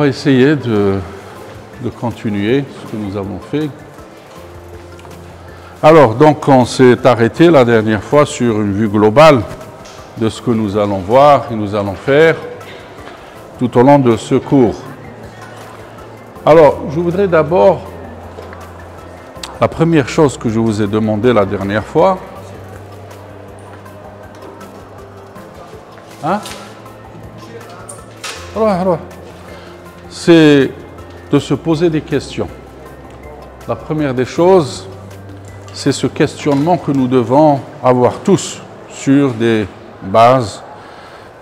va essayer de continuer ce que nous avons fait. Alors, donc, on s'est arrêté la dernière fois sur une vue globale de ce que nous allons voir et nous allons faire tout au long de ce cours. Alors, je voudrais d'abord, la première chose que je vous ai demandé la dernière fois, c'est de se poser des questions. La première des choses, c'est ce questionnement que nous devons avoir tous sur des bases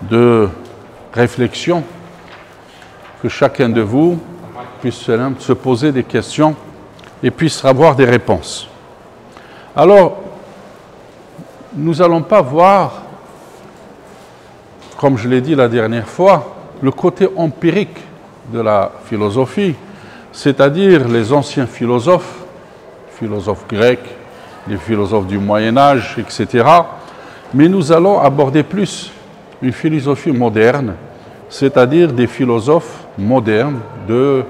de réflexion, que chacun de vous puisse se poser des questions et puisse avoir des réponses. Alors, nous n'allons pas voir, comme je l'ai dit la dernière fois, le côté empirique de la philosophie, c'est-à-dire les anciens philosophes grecs, les philosophes du Moyen-Âge, etc. Mais nous allons aborder plus une philosophie moderne, c'est-à-dire des philosophes modernes de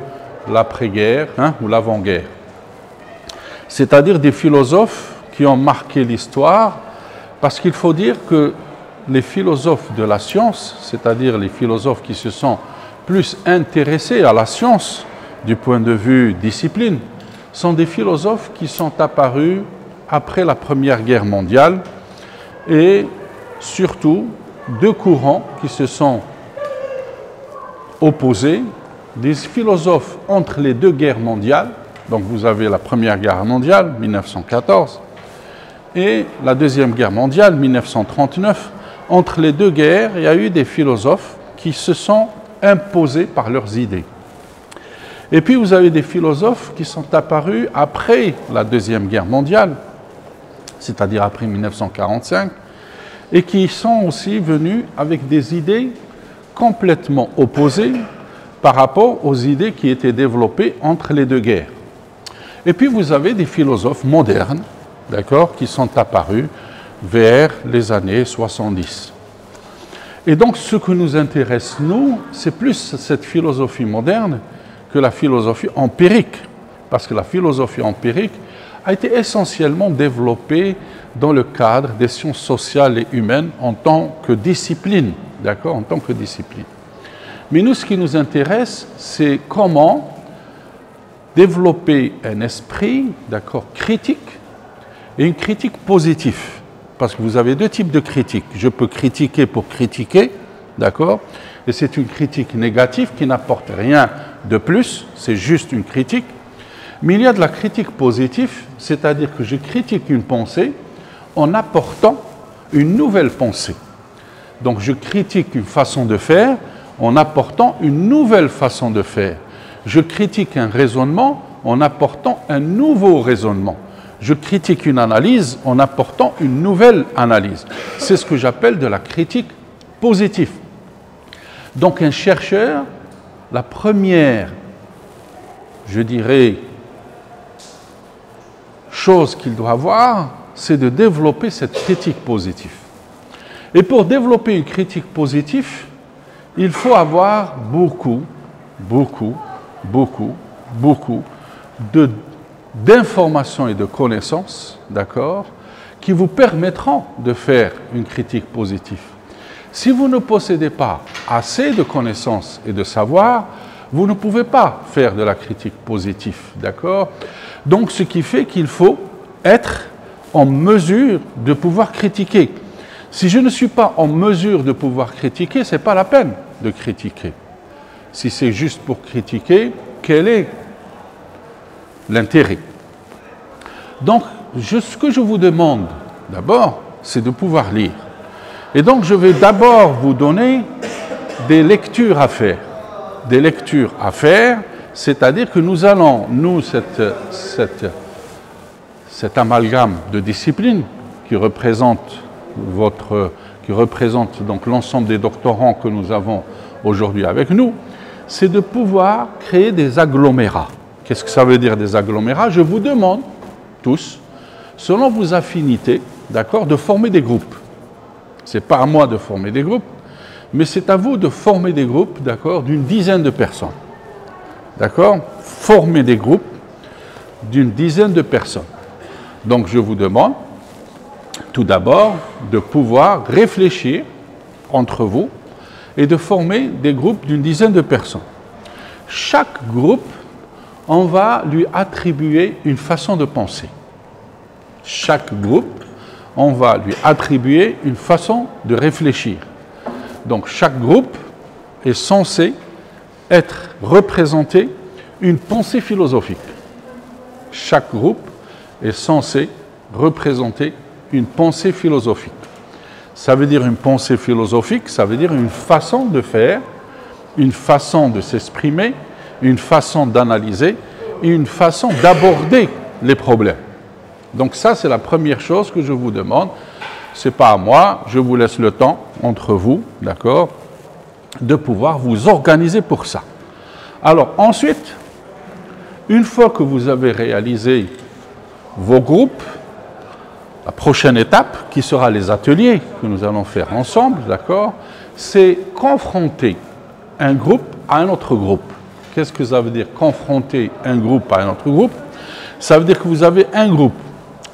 l'après-guerre ou l'avant-guerre. C'est-à-dire des philosophes qui ont marqué l'histoire, parce qu'il faut dire que les philosophes de la science, c'est-à-dire les philosophes qui se sont plus intéressés à la science du point de vue discipline, sont des philosophes qui sont apparus après la Première Guerre mondiale et surtout deux courants qui se sont opposés, des philosophes entre les deux guerres mondiales. Donc vous avez la Première Guerre mondiale, 1914, et la Deuxième Guerre mondiale, 1939. Entre les deux guerres, il y a eu des philosophes qui se sont imposés par leurs idées. Et puis vous avez des philosophes qui sont apparus après la Deuxième Guerre mondiale, c'est-à-dire après 1945, et qui sont aussi venus avec des idées complètement opposées par rapport aux idées qui étaient développées entre les deux guerres. Et puis vous avez des philosophes modernes, d'accord, qui sont apparus vers les années 70. Et donc ce qui nous intéresse, nous, c'est plus cette philosophie moderne que la philosophie empirique, parce que la philosophie empirique a été essentiellement développée dans le cadre des sciences sociales et humaines en tant que discipline, d'accord, en tant que discipline. Mais nous, ce qui nous intéresse, c'est comment développer un esprit, d'accord, critique, et une critique positive. Parce que vous avez deux types de critiques. Je peux critiquer pour critiquer, d'accord, et c'est une critique négative qui n'apporte rien de plus, c'est juste une critique. Mais il y a de la critique positive, c'est-à-dire que je critique une pensée en apportant une nouvelle pensée. Donc je critique une façon de faire en apportant une nouvelle façon de faire. Je critique un raisonnement en apportant un nouveau raisonnement. Je critique une analyse en apportant une nouvelle analyse. C'est ce que j'appelle de la critique positive. Donc un chercheur, la première, je dirais, chose qu'il doit avoir, c'est de développer cette critique positive. Et pour développer une critique positive, il faut avoir beaucoup d'informations et de connaissances, d'accord, qui vous permettront de faire une critique positive. Si vous ne possédez pas assez de connaissances et de savoir, vous ne pouvez pas faire de la critique positive, d'accord? Donc, ce qui fait qu'il faut être en mesure de pouvoir critiquer. Si je ne suis pas en mesure de pouvoir critiquer, ce n'est pas la peine de critiquer. Si c'est juste pour critiquer, quel est l'intérêt? Donc, ce que je vous demande d'abord, c'est de pouvoir lire. Et donc, je vais d'abord vous donner des lectures à faire. Des lectures à faire, c'est-à-dire que nous allons, nous, cet amalgame de disciplines qui représente donc l'ensemble des doctorants que nous avons aujourd'hui avec nous, c'est de pouvoir créer des agglomérats. Qu'est-ce que ça veut dire des agglomérats? Je vous demande tous, selon vos affinités, d'accord, de former des groupes. Ce n'est pas à moi de former des groupes, mais c'est à vous de former des groupes, d'accord, d'une dizaine de personnes. d'accord, former des groupes d'une dizaine de personnes. Donc je vous demande tout d'abord de pouvoir réfléchir entre vous et de former des groupes d'une dizaine de personnes. Chaque groupe, on va lui attribuer une façon de penser. Chaque groupe, on va lui attribuer une façon de réfléchir. Donc chaque groupe est censé être représenté une pensée philosophique. Chaque groupe est censé représenter une pensée philosophique. Ça veut dire une pensée philosophique, ça veut dire une façon de faire, une façon de s'exprimer, une façon d'analyser et une façon d'aborder les problèmes. Donc ça, c'est la première chose que je vous demande. Ce n'est pas à moi, je vous laisse le temps entre vous, d'accord, de pouvoir vous organiser pour ça. Alors ensuite, une fois que vous avez réalisé vos groupes, la prochaine étape, qui sera les ateliers que nous allons faire ensemble, d'accord, c'est confronter un groupe à un autre groupe. Qu'est-ce que ça veut dire, confronter un groupe à un autre groupe? Ça veut dire que vous avez un groupe.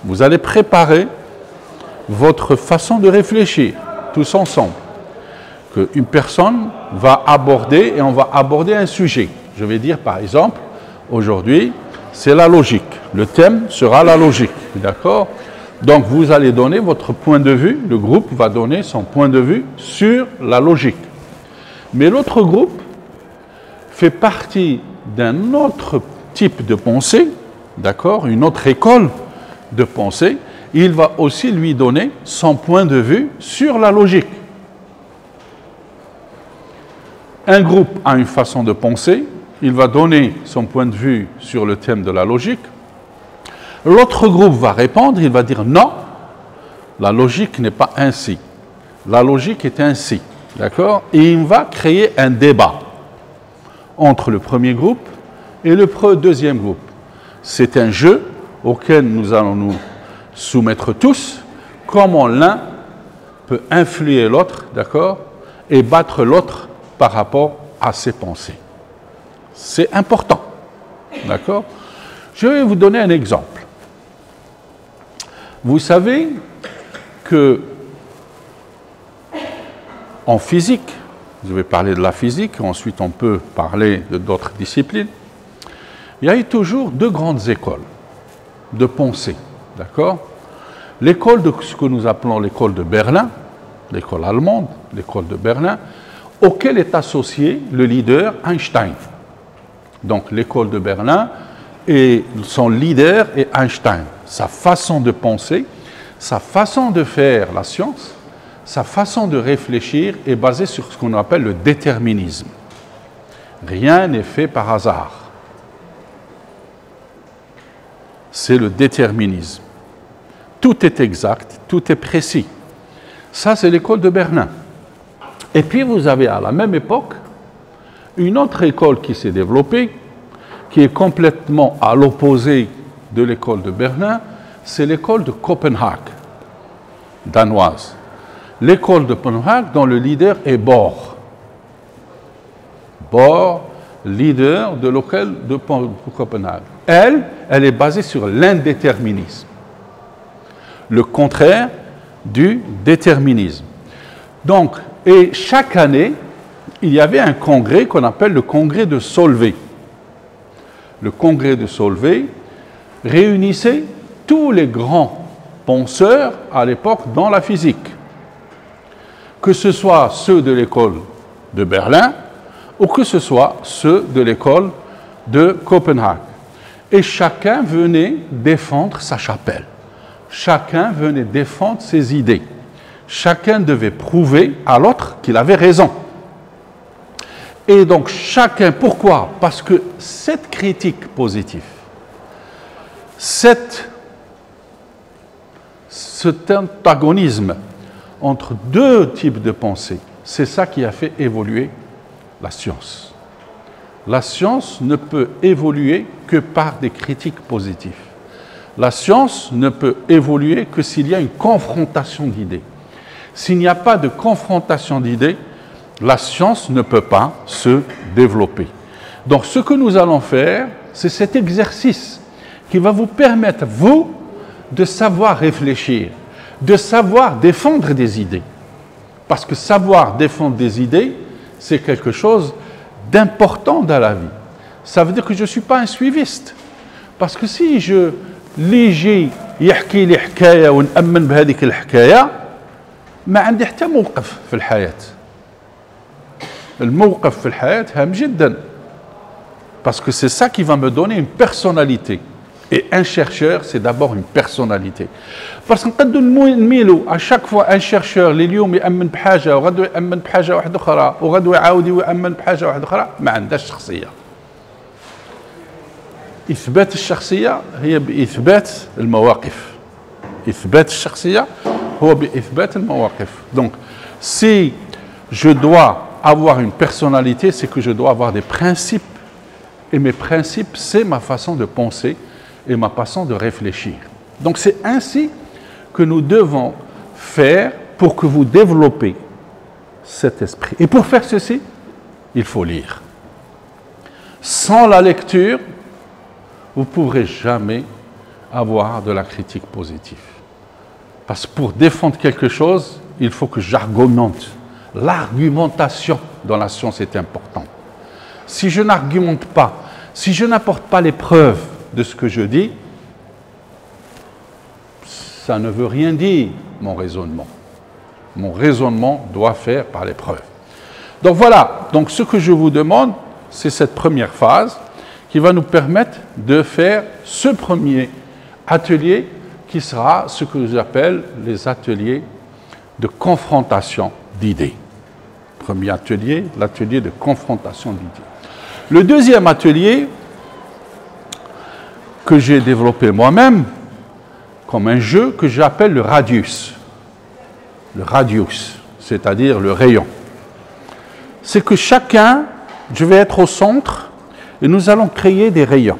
Vous allez préparer votre façon de réfléchir, tous ensemble. Qu'une personne va aborder, et on va aborder un sujet. Je vais dire par exemple, aujourd'hui, c'est la logique. Le thème sera la logique, d'accord? Donc vous allez donner votre point de vue, le groupe va donner son point de vue sur la logique. Mais l'autre groupe fait partie d'un autre type de pensée, d'accord, une autre école de pensée, il va aussi lui donner son point de vue sur la logique. Un groupe a une façon de penser, il va donner son point de vue sur le thème de la logique. L'autre groupe va répondre, il va dire non, la logique n'est pas ainsi. La logique est ainsi, d'accord? Et il va créer un débat entre le premier groupe et le deuxième groupe. C'est un jeu auquel nous allons nous soumettre tous, comment l'un peut influer l'autre, d'accord, et battre l'autre par rapport à ses pensées. C'est important, d'accord? Je vais vous donner un exemple. Vous savez que en physique, je vais parler de la physique, ensuite on peut parler d'autres disciplines, il y a eu toujours deux grandes écoles de pensée, d'accord? L'école de ce que nous appelons l'école de Berlin, l'école allemande, l'école de Berlin, auquel est associé le leader Einstein. Donc l'école de Berlin, et son leader est Einstein. Sa façon de penser, sa façon de faire la science, sa façon de réfléchir est basée sur ce qu'on appelle le déterminisme. Rien n'est fait par hasard. C'est le déterminisme. Tout est exact, tout est précis. Ça, c'est l'école de Berlin. Et puis, vous avez à la même époque une autre école qui s'est développée, qui est complètement à l'opposé de l'école de Berlin, c'est l'école de Copenhague, danoise. L'école de Copenhague, dont le leader est Bohr. Bohr, leader de l'école de Copenhague. Elle est basée sur l'indéterminisme. Le contraire du déterminisme. Donc, et chaque année, il y avait un congrès qu'on appelle le congrès de Solvay. Le congrès de Solvay réunissait tous les grands penseurs à l'époque dans la physique, que ce soit ceux de l'école de Berlin ou que ce soit ceux de l'école de Copenhague. Et chacun venait défendre sa chapelle. Chacun venait défendre ses idées. Chacun devait prouver à l'autre qu'il avait raison. Et donc chacun, pourquoi? Parce que cette critique positive, cet antagonisme entre deux types de pensée, c'est ça qui a fait évoluer la science. La science ne peut évoluer que par des critiques positives. La science ne peut évoluer que s'il y a une confrontation d'idées. S'il n'y a pas de confrontation d'idées, la science ne peut pas se développer. Donc ce que nous allons faire, c'est cet exercice qui va vous permettre, vous, de savoir réfléchir, de savoir défendre des idées. Parce que savoir défendre des idées, c'est quelque chose d'important dans la vie. Ça veut dire que je ne suis pas un suiviste. Parce que si je ليجي يحكي لي حكاية ونأمن بهذيك الحكاية ما عندي حتى موقف في الحياة. الموقف في الحياة هام جدا. Parce que c'est ça qui va me donner une personnalité. Et un chercheur, c'est d'abord une personnalité. Parce que à chaque fois un chercheur اللي اليوم يأمن بحاجة وغدو يأمن بحاجة واحدة أخرى وغدو يعاود يأمن بحاجة واحدة أخرى ما عندهاش شخصية. إثبات الشخصية هي بإثبات المواقف. إثبات الشخصية هو بإثبات المواقف. Donc, si je dois avoir une personnalité, c'est que je dois avoir des principes. Et mes principes, c'est ma façon de penser et ma façon de réfléchir. Donc, c'est ainsi que nous devons faire pour que vous développez cet esprit. Et pour faire ceci, il faut lire. Sans la lecture, vous ne pourrez jamais avoir de la critique positive. Parce que pour défendre quelque chose, il faut que j'argumente. L'argumentation dans la science est importante. Si je n'argumente pas, si je n'apporte pas les preuves de ce que je dis, ça ne veut rien dire, mon raisonnement. Mon raisonnement doit faire par les preuves. Donc voilà, donc ce que je vous demande, c'est cette première phase qui va nous permettre de faire ce premier atelier qui sera ce que j'appelle les ateliers de confrontation d'idées. Premier atelier, l'atelier de confrontation d'idées. Le deuxième atelier que j'ai développé moi-même comme un jeu que j'appelle le radius. Le radius, c'est-à-dire le rayon. C'est que chacun, je vais être au centre, et nous allons créer des rayons,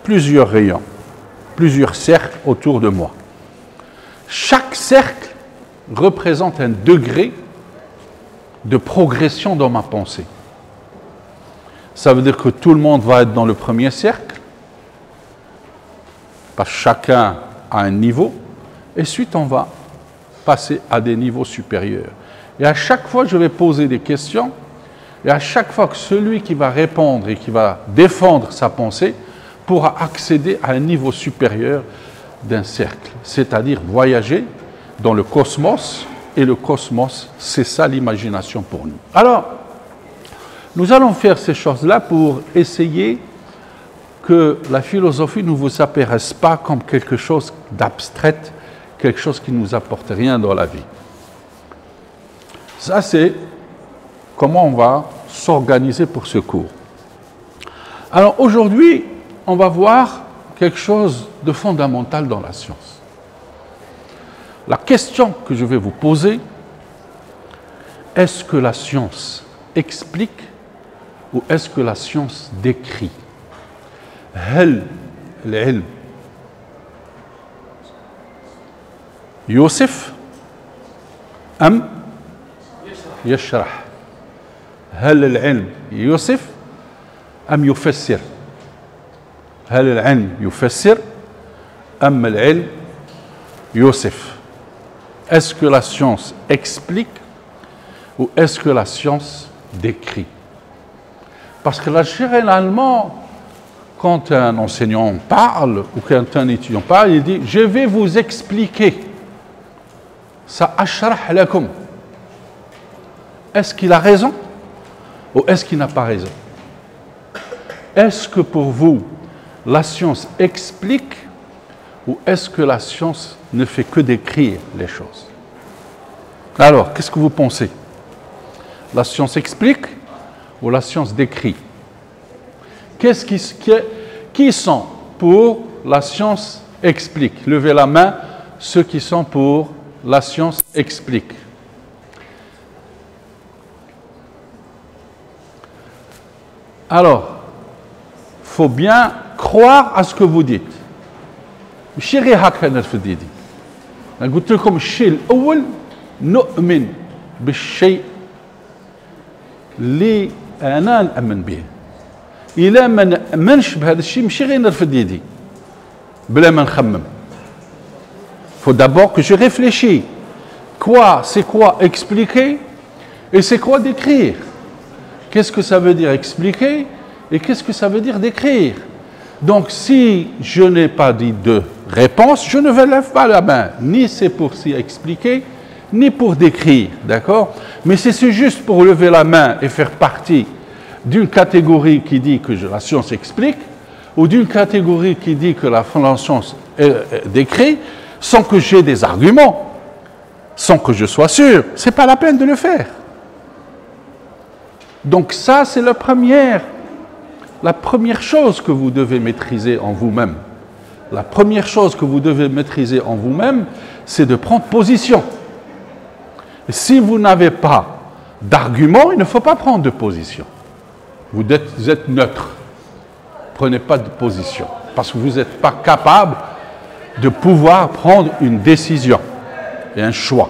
plusieurs cercles autour de moi. Chaque cercle représente un degré de progression dans ma pensée. Ça veut dire que tout le monde va être dans le premier cercle, parce que chacun a un niveau, et ensuite on va passer à des niveaux supérieurs. Et à chaque fois, je vais poser des questions. Et à chaque fois que celui qui va répondre et qui va défendre sa pensée pourra accéder à un niveau supérieur d'un cercle, c'est-à-dire voyager dans le cosmos, et le cosmos, c'est ça l'imagination pour nous. Alors, nous allons faire ces choses-là pour essayer que la philosophie ne vous apparaisse pas comme quelque chose d'abstrait, quelque chose qui ne nous apporte rien dans la vie. Ça, c'est comment on va s'organiser pour ce cours. Alors aujourd'hui, on va voir quelque chose de fondamental dans la science. La question que je vais vous poser, est-ce que la science explique ou est-ce que la science décrit? هل العلم يوصف أم يشرح؟ هل العلم يوصف أم يفسر؟ هل العلم يفسر أم العلم يوصف؟ Est-ce que la science explique ou est-ce que la science décrit? Parce que là, généralement, quand un enseignant parle ou quand un étudiant parle, il dit « Je vais vous expliquer. » Ça ashrah lakum. Est-ce qu'il a raison ou est-ce qu'il n'a pas raison? Est-ce que pour vous, la science explique ou est-ce que la science ne fait que décrire les choses? Alors, qu'est-ce que vous pensez? La science explique ou la science décrit? Qui sont pour la science explique? Levez la main, ceux qui sont pour la science explique. Alors, il faut bien croire à ce que vous dites. ماشي غير هكا انا في ديدي. انا قلت لكم الشيء الاول نؤمن بالشيء اللي انا نؤمن به. إلا ما نشب هذا الشيء ماشي غير نرفد يدي بلا ما نخمم. Faut d'abord que je réfléchis. Quoi, c'est quoi expliquer et c'est quoi décrire? Qu'est-ce que ça veut dire expliquer et qu'est-ce que ça veut dire décrire? Donc si je n'ai pas dit de réponse, je ne lève pas la main. Ni c'est pour s'y expliquer, ni pour décrire, d'accord? Mais si c'est juste pour lever la main et faire partie d'une catégorie qui dit que la science explique, ou d'une catégorie qui dit que la science décrit, sans que j'ai des arguments, sans que je sois sûr, ce n'est pas la peine de le faire. Donc ça, c'est la première chose que vous devez maîtriser en vous-même. La première chose que vous devez maîtriser en vous-même, c'est de prendre position. Et si vous n'avez pas d'argument, il ne faut pas prendre de position. Vous êtes neutre. Prenez pas de position, parce que vous n'êtes pas capable de pouvoir prendre une décision et un choix.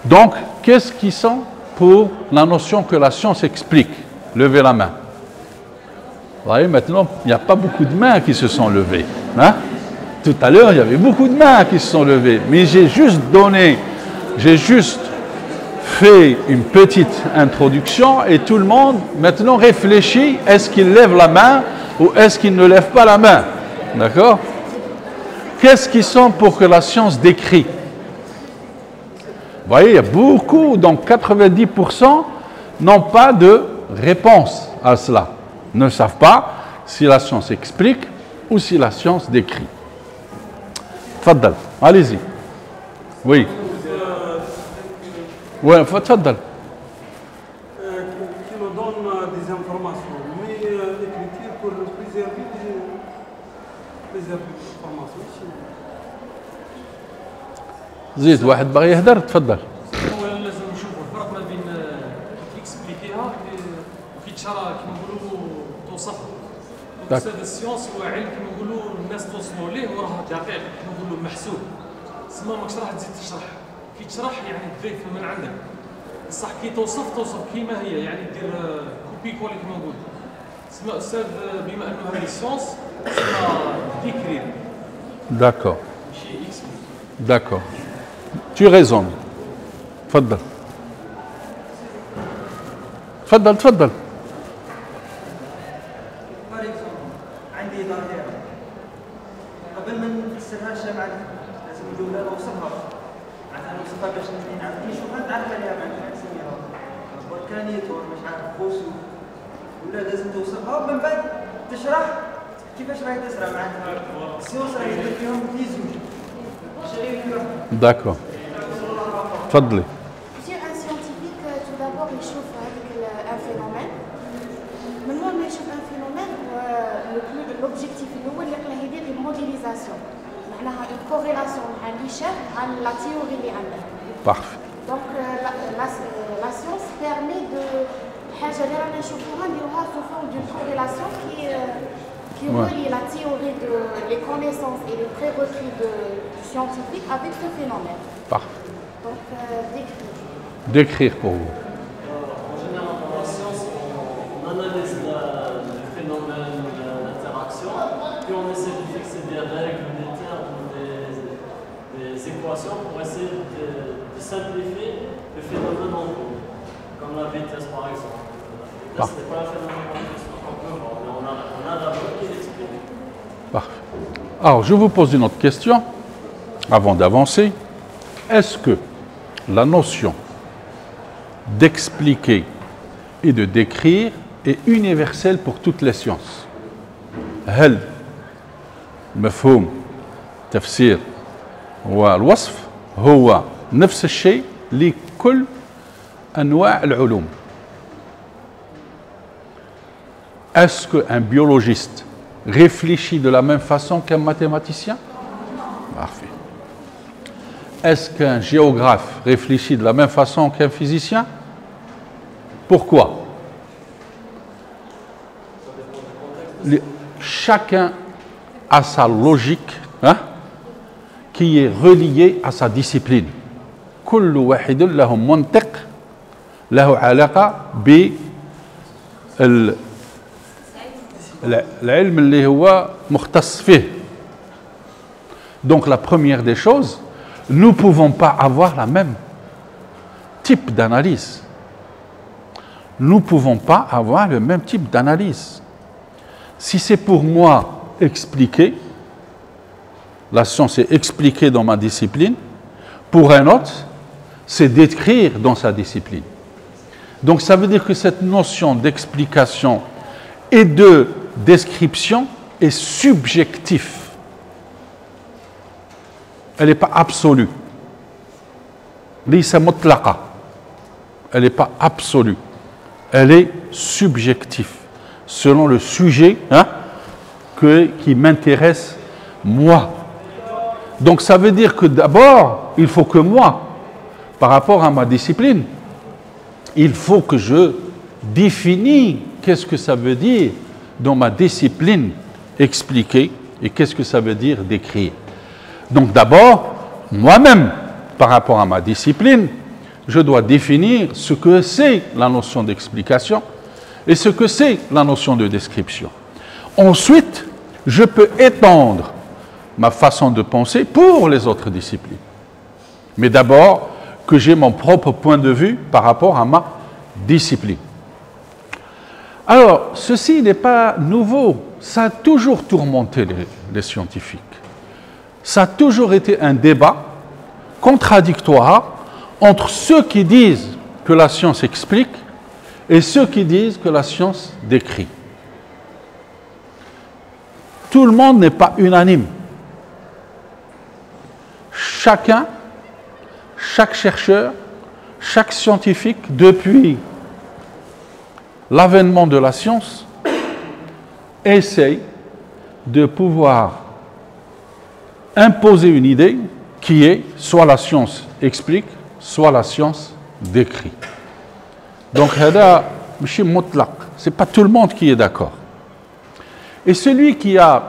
Donc, qu'est-ce qui sont pour la notion que la science explique? Levez la main. Vous voyez, maintenant, il n'y a pas beaucoup de mains qui se sont levées. Hein? Tout à l'heure, il y avait beaucoup de mains qui se sont levées, mais j'ai juste fait une petite introduction et tout le monde maintenant réfléchit, est-ce qu'il lève la main ou est-ce qu'il ne lève pas la main? D'accord? Qu'est-ce qu'ils sont pour que la science décrit? Vous voyez, il y a beaucoup, donc 90% n'ont pas de réponse à cela. Ne savent pas si la science explique ou si la science décrit. Tfaddal, allez-y. Oui. Oui, tfaddal. Qui nous donne des informations, mais l'écriture pour plusieurs informations. زيد واحد باغي يهدر تفضل. لازم نشوفوا الفرق ما بين كيكسبليكيها وكي تشرح كيما نقولوا توصفها. استاذ السيونس هو علم كيما نقولوا الناس توصلوا ليه وراه دقيق كيما نقولوا محسوب. تسمى ماكش راح تزيد تشرح. كي تشرح يعني تضيف من عندك. بصح كي توصف كيما هي يعني دير كوبي كولي كيما نقولوا. تسمى استاذ بما انه هذه السيونس تسمى ديكرير. D'accord. ماشي اكسبليك. D'accord. Tu raisonnes. تفضل. تفضل. عندي ظاهرة قبل ما نفسرهاش لازم الأولى نوصفها معناتها نوصفها باش نشوفها نتعرف عليها معناتها نسميها بركانيتور مش عارف خسوف ولا لازم توصفها ومن بعد تشرح كيفاش راهي تزرع معناتها السيونس راهي يدير فيهم تيزوج ماشي غير يروح. D'accord. تفضلي. Un scientifique, tout d'abord, il chauffe avec un phénomène. Maintenant, il chauffe un phénomène, l'objectif, il y a une modélisation. Une corrélation avec la théorie اللي عندنا. Parfait. Donc, la science permet de حاجة اللي رانا نشوفوها نديروها sous forme d'une corrélation qui relie la théorie les connaissances et les prérequis du scientifique avec ce phénomène. Parfait. Donc, décrire. Décrire pour vous. En général, dans la science, on analyse le phénomène, l'interaction, puis on essaie de fixer des règles, des termes, des équations pour essayer de simplifier le phénomène en cours, comme la vitesse par exemple. La vitesse, ce n'est pas un phénomène qu'on peut voir, mais on a la loi qui l'explique. Parfait. Alors, je vous pose une autre question, avant d'avancer. Est-ce que la notion d'expliquer et de décrire est universelle pour toutes les sciences? هل مفهوم تفسير والوصف هو نفس الشيء لكل أنواع العلوم؟ Est-ce qu'un biologiste réfléchit de la même façon qu'un mathématicien? Parfait. Est-ce qu'un géographe réfléchit de la même façon qu'un physicien? Pourquoi? Chacun a sa logique, hein, qui est reliée à sa discipline. كل واحد له منطق له علاقة العلم اللي هو مختص فيه. Donc la première des choses, nous ne pouvons pas avoir la même type d'analyse. Nous ne pouvons pas avoir le même type d'analyse. Si c'est pour moi expliquer, la science est expliquée dans ma discipline, pour un autre, c'est d'écrire dans sa discipline. Donc ça veut dire que cette notion d'explication et de description est subjective. Elle n'est pas absolue. ليس مطلقة. Elle n'est pas absolue. Elle est subjective, selon le sujet qui m'intéresse moi. Donc ça veut dire que d'abord, il faut que moi, par rapport à ma discipline, il faut que je définis qu'est-ce que ça veut dire dans ma discipline expliquer et qu'est-ce que ça veut dire décrire. Donc d'abord, moi-même, par rapport à ma discipline, je dois définir ce que c'est la notion d'explication et ce que c'est la notion de description. Ensuite, je peux étendre ma façon de penser pour les autres disciplines. Mais d'abord, que j'ai mon propre point de vue par rapport à ma discipline. Alors, ceci n'est pas nouveau. Ça a toujours tourmenté les scientifiques. Ça a toujours été un débat contradictoire entre ceux qui disent que la science explique et ceux qui disent que la science décrit. Tout le monde n'est pas unanime. Chacun, chaque chercheur, chaque scientifique, depuis l'avènement de la science, essaye de pouvoir imposer une idée qui est soit la science explique, soit la science décrit. Donc, ce n'est pas tout le monde qui est d'accord. Et celui qui a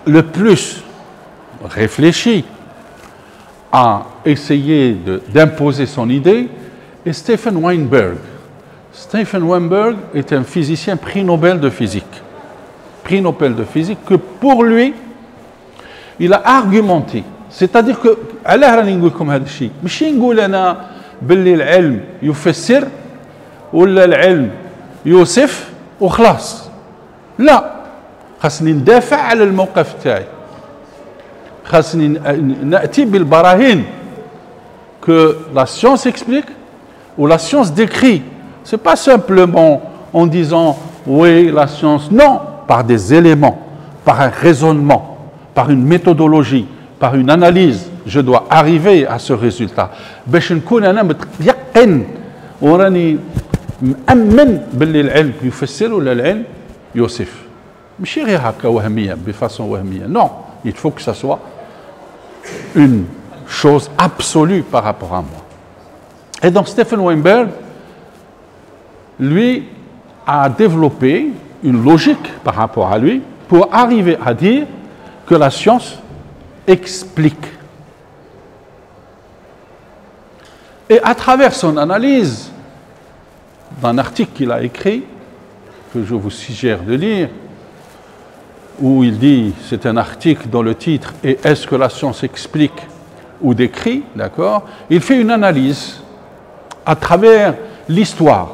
le plus réfléchi à essayer d'imposer son idée est Stephen Weinberg. Stephen Weinberg est un physicien prix Nobel de physique. Prix Nobel de physique que pour lui, il a argumenté. C'est-à-dire que, علاه راني نقول لكم هذا الشيء، ماشي نقول أنا باللي العلم يفسر ولا العلم يوصف وخلاص. لا، خاصني ندافع على الموقف تاعي. خاصني نأتي بالبراهين que la science explique ou la science décrit. Ce n'est pas simplement en disant oui, la science. Non, par des éléments, par un raisonnement, par une méthodologie, par une analyse, je dois arriver à ce résultat. باش نكون أنا متيقن وراني مأمن باللي العلم يفسر ولا العلم يوصف. ماشي غير هكا وهمية بفاçon وهمية. Non, il faut que ça soit une chose absolue par rapport à moi. Et donc Stephen Weinberg, lui, a développé une logique par rapport à lui pour arriver à dire que la science explique. Et à travers son analyse d'un article qu'il a écrit, que je vous suggère de lire, où il dit, c'est un article dont le titre est « Est-ce que la science explique ou décrit ?» d'accord ? Il fait une analyse à travers l'histoire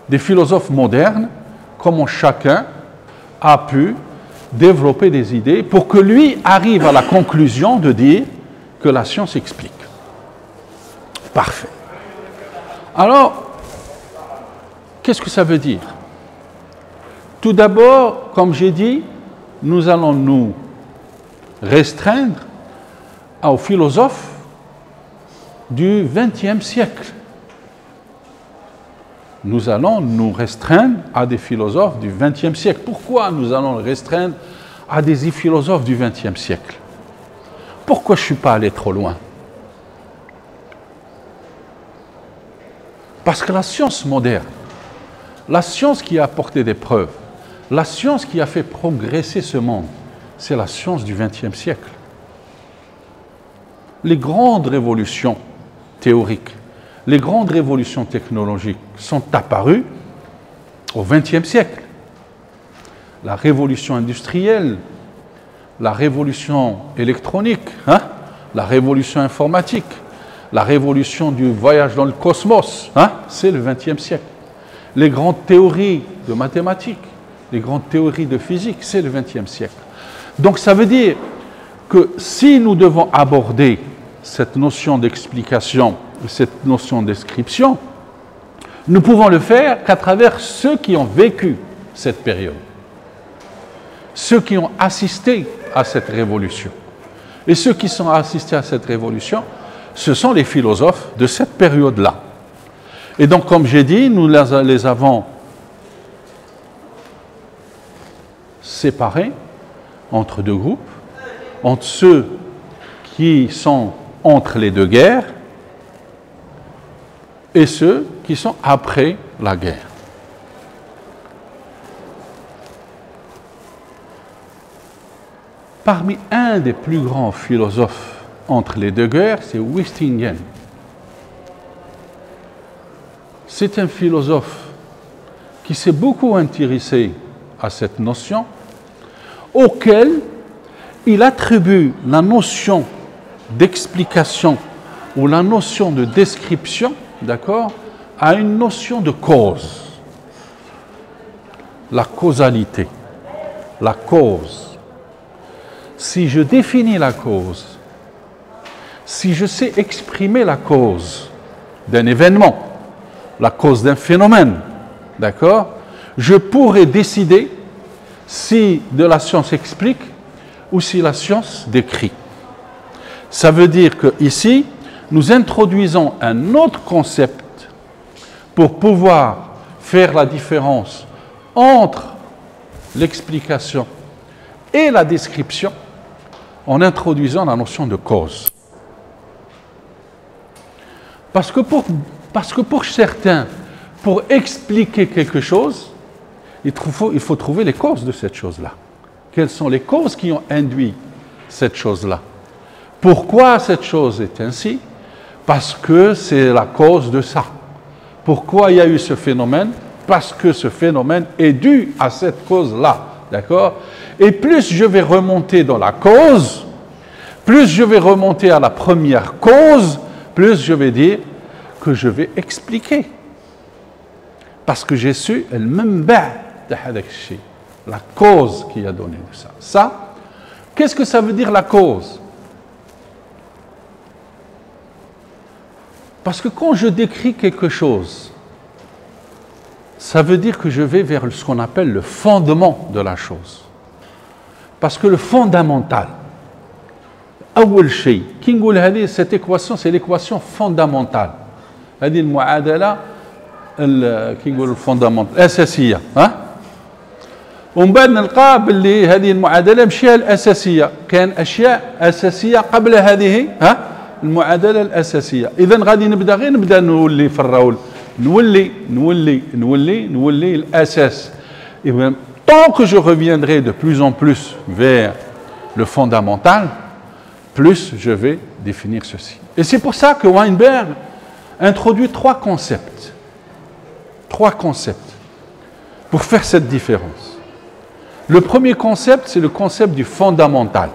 des philosophes modernes, comment chacun a pu développer des idées pour que lui arrive à la conclusion de dire que la science explique. Parfait. Alors, qu'est-ce que ça veut dire? Tout d'abord, comme j'ai dit, nous allons nous restreindre aux philosophes du XXe siècle. Nous allons nous restreindre à des philosophes du XXe siècle. Pourquoi nous allons nous restreindre à des philosophes du XXe siècle? Pourquoi je ne suis pas allé trop loin? Parce que la science moderne, la science qui a apporté des preuves, la science qui a fait progresser ce monde, c'est la science du XXe siècle. Les grandes révolutions théoriques, les grandes révolutions technologiques sont apparues au XXe siècle. la révolution industrielle, la révolution électronique, hein, la révolution informatique, la révolution du voyage dans le cosmos, hein, c'est le XXe siècle. Les grandes théories de mathématiques, les grandes théories de physique, c'est le XXe siècle. Donc ça veut dire que si nous devons aborder cette notion d'explication, cette notion de description, nous pouvons le faire qu'à travers ceux qui ont vécu cette période, ceux qui ont assisté à cette révolution. Et ceux qui sont assistés à cette révolution, ce sont les philosophes de cette période-là. Et donc, comme j'ai dit, nous les avons séparés entre deux groupes, entre ceux qui sont entre les deux guerres et ceux qui sont après la guerre. Parmi un des plus grands philosophes entre les deux guerres, c'est Wistingen. C'est un philosophe qui s'est beaucoup intéressé à cette notion, auquel il attribue la notion d'explication ou la notion de description, d'accord, à une notion de cause. La causalité, la cause. Si je définis la cause, si je sais exprimer la cause d'un événement, la cause d'un phénomène, d'accord, je pourrais décider si de la science explique ou si la science décrit. Ça veut dire qu'ici, nous introduisons un autre concept pour pouvoir faire la différence entre l'explication et la description en introduisant la notion de cause. Parce que pour certains, pour expliquer quelque chose, il faut trouver les causes de cette chose-là. Quelles sont les causes qui ont induit cette chose-là? Pourquoi cette chose est ainsi? Parce que c'est la cause de ça. Pourquoi il y a eu ce phénomène? Parce que ce phénomène est dû à cette cause-là. D'accord? Et plus je vais remonter dans la cause, plus je vais remonter à la première cause, plus je vais dire que je vais expliquer. Parce que j'ai su la cause qui a donné de ça. Ça, qu'est-ce que ça veut dire la cause? Parce que quand je décris quelque chose, ça veut dire que je vais vers ce qu'on appelle le fondement de la chose. Parce que le fondamental, cette équation, c'est l'équation fondamentale. هذه المعادلة كي نقولوا الفوندامنتال الأساسية ها ومن بعد نلقى باللي هذه المعادلة ماشي هي الأساسية كان أشياء أساسية قبل هذه ها المعادلة الأساسية إذا غادي نبدأ نولي في الرول نولي الأساس إذا tant que je reviendrai de plus en plus vers le fondamental, plus je vais définir ceci. Et c'est pour ça que Weinberg introduit trois concepts pour faire cette différence. Le premier concept, c'est le concept du fondamental.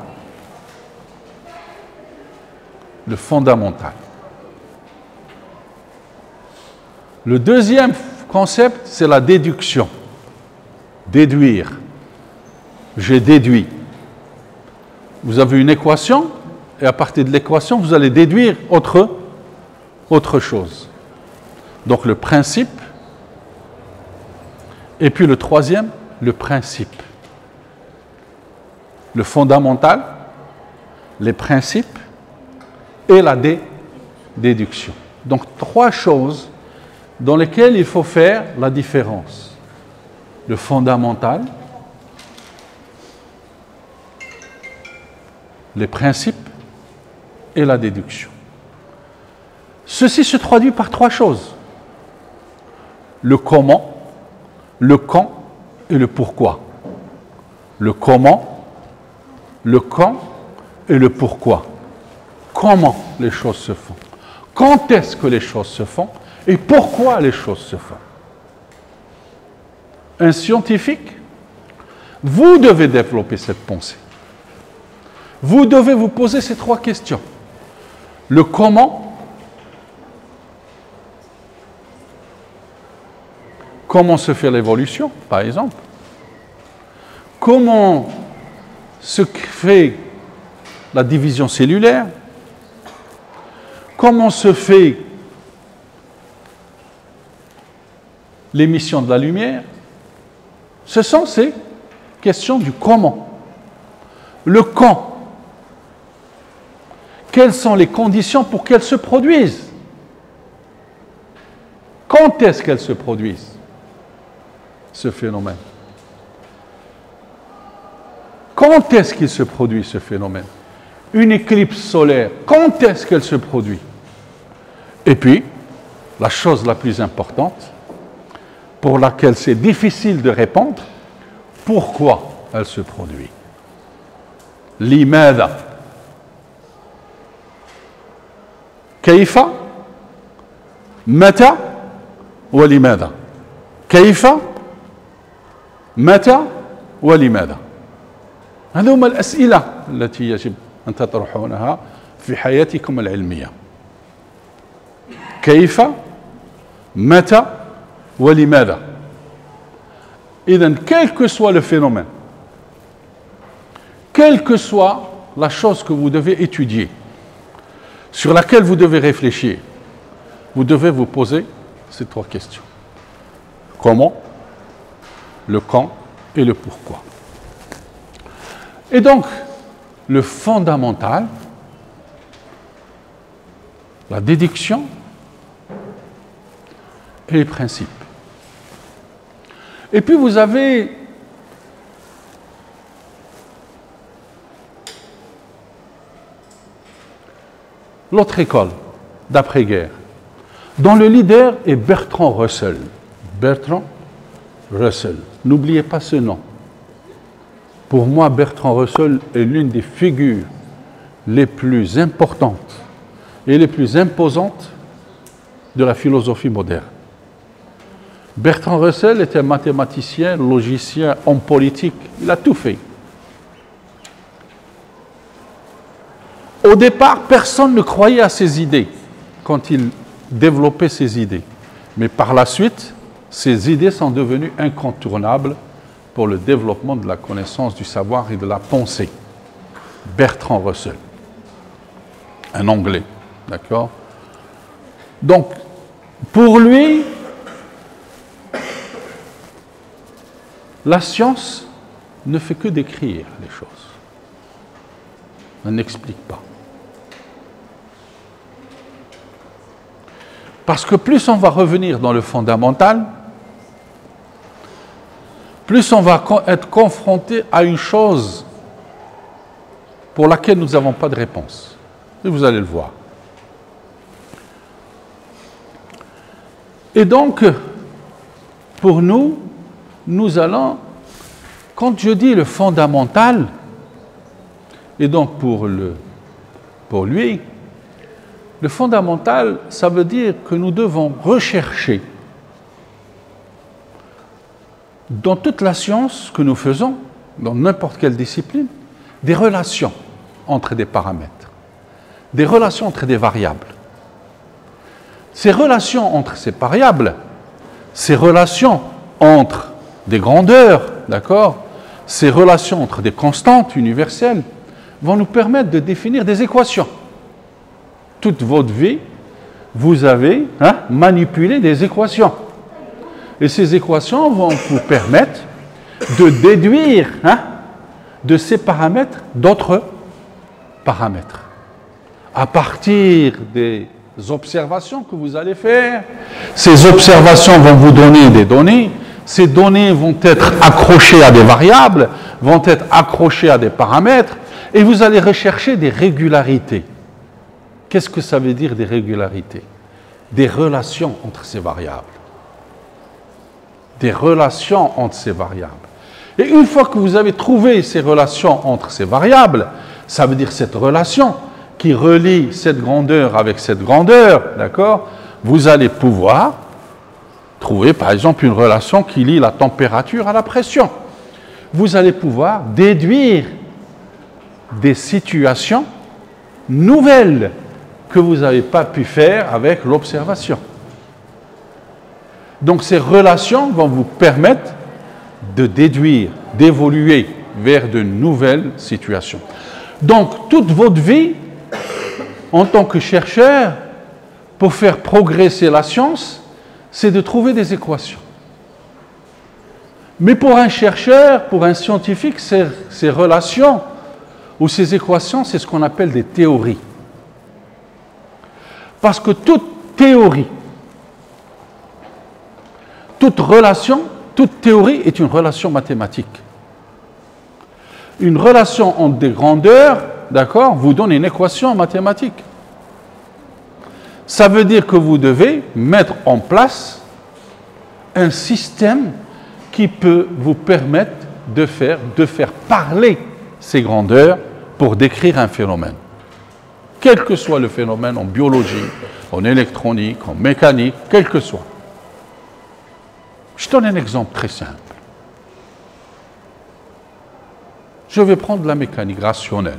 Le fondamental. Le deuxième concept, c'est la déduction. Déduire. J'ai déduit. Vous avez une équation, et à partir de l'équation, vous allez déduire autre chose. Donc le principe, et puis le troisième, le principe. Le fondamental, les principes et la déduction. Donc trois choses dans lesquelles il faut faire la différence. Le fondamental, les principes et la déduction. Ceci se traduit par trois choses. Le comment, le quand et le pourquoi. Le comment, le quand et le pourquoi. Comment les choses se font? Quand est-ce que les choses se font? Et pourquoi les choses se font? Un scientifique Vous devez développer cette pensée. Vous devez vous poser ces 3 questions. Le comment, comment se fait l'évolution, par exemple. Comment se fait la division cellulaire. Comment se fait l'émission de la lumière. Ce sont ces questions du comment. Le quand. Quelles sont les conditions pour qu'elles se produisent? Quand est-ce qu'elles se produisent, ce phénomène? Quand est-ce qu'il se produit, ce phénomène? Une éclipse solaire, quand est-ce qu'elle se produit? Et puis, la chose la plus importante, pour laquelle c'est difficile de répondre, pourquoi elle se produit? Limada. كيف متى ولماذا كيف متى ولماذا هذه هما الأسئلة التي يجب أن تطرحونها في حياتكم العلمية كيف متى ولماذا إذن quel que soit le phénomène, quelle que soit la chose que vous devez étudier, sur laquelle vous devez réfléchir, vous devez vous poser ces 3 questions. Comment, le quand et le pourquoi. Et donc, le fondamental, la déduction et les principes. Et puis vous avez l'autre école d'après-guerre, dont le leader est Bertrand Russell. Bertrand Russell. N'oubliez pas ce nom. Pour moi, Bertrand Russell est l'une des figures les plus importantes et les plus imposantes de la philosophie moderne. Bertrand Russell était un mathématicien, logicien, homme politique. Il a tout fait. Au départ, personne ne croyait à ses idées quand il développait ses idées. Mais par la suite, ces idées sont devenues incontournables pour le développement de la connaissance, du savoir et de la pensée. Bertrand Russell, un Anglais, d'accord? Donc, pour lui, la science ne fait que décrire les choses. Elle n'explique pas. Parce que plus on va revenir dans le fondamental, plus on va être confronté à une chose pour laquelle nous n'avons pas de réponse. Et vous allez le voir. Et donc, pour nous, nous allons, quand je dis le fondamental, et donc pour lui, le fondamental, ça veut dire que nous devons rechercher dans toute la science que nous faisons, dans n'importe quelle discipline, des relations entre des paramètres, des relations entre des variables. Ces relations entre ces variables, ces relations entre des grandeurs, d'accord, ces relations entre des constantes universelles vont nous permettre de définir des équations. Toute votre vie, vous avez manipulé des équations. Et ces équations vont vous permettre de déduire de ces paramètres d'autres paramètres. À partir des observations que vous allez faire, ces observations vont vous donner des données. Ces données vont être accrochées à des variables, vont être accrochées à des paramètres, et vous allez rechercher des régularités. Qu'est-ce que ça veut dire des régularités? Des relations entre ces variables. Des relations entre ces variables. Et une fois que vous avez trouvé ces relations entre ces variables, ça veut dire cette relation qui relie cette grandeur avec cette grandeur, d'accord? Vous allez pouvoir trouver par exemple une relation qui lie la température à la pression. vous allez pouvoir déduire des situations nouvelles que vous n'avez pas pu faire avec l'observation. Donc ces relations vont vous permettre de déduire, d'évoluer vers de nouvelles situations. Donc toute votre vie, en tant que chercheur, pour faire progresser la science, c'est de trouver des équations. Mais pour un chercheur, pour un scientifique, ces relations ou ces équations, c'est ce qu'on appelle des théories. Parce que toute théorie, toute relation, toute théorie est une relation mathématique. Une relation entre des grandeurs, d'accord, vous donne une équation mathématique. Ça veut dire que vous devez mettre en place un système qui peut vous permettre de faire parler ces grandeurs pour décrire un phénomène. Quel que soit le phénomène en biologie, en électronique, en mécanique, quel que soit. Je donne un exemple très simple. Je vais prendre la mécanique rationnelle,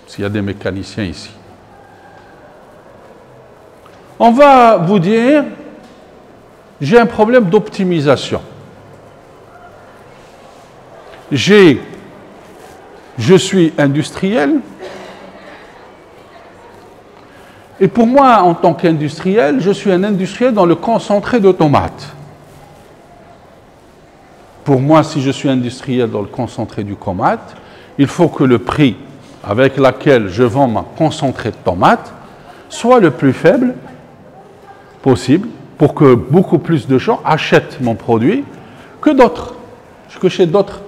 s'il y a des mécaniciens ici. On va vous dire, j'ai un problème d'optimisation. Je suis industriel, et pour moi, en tant qu'industriel, je suis un industriel dans le concentré de tomates. Pour moi, si je suis industriel dans le concentré du tomate, il faut que le prix avec lequel je vends ma concentré de tomates soit le plus faible possible pour que beaucoup plus de gens achètent mon produit que chez d'autres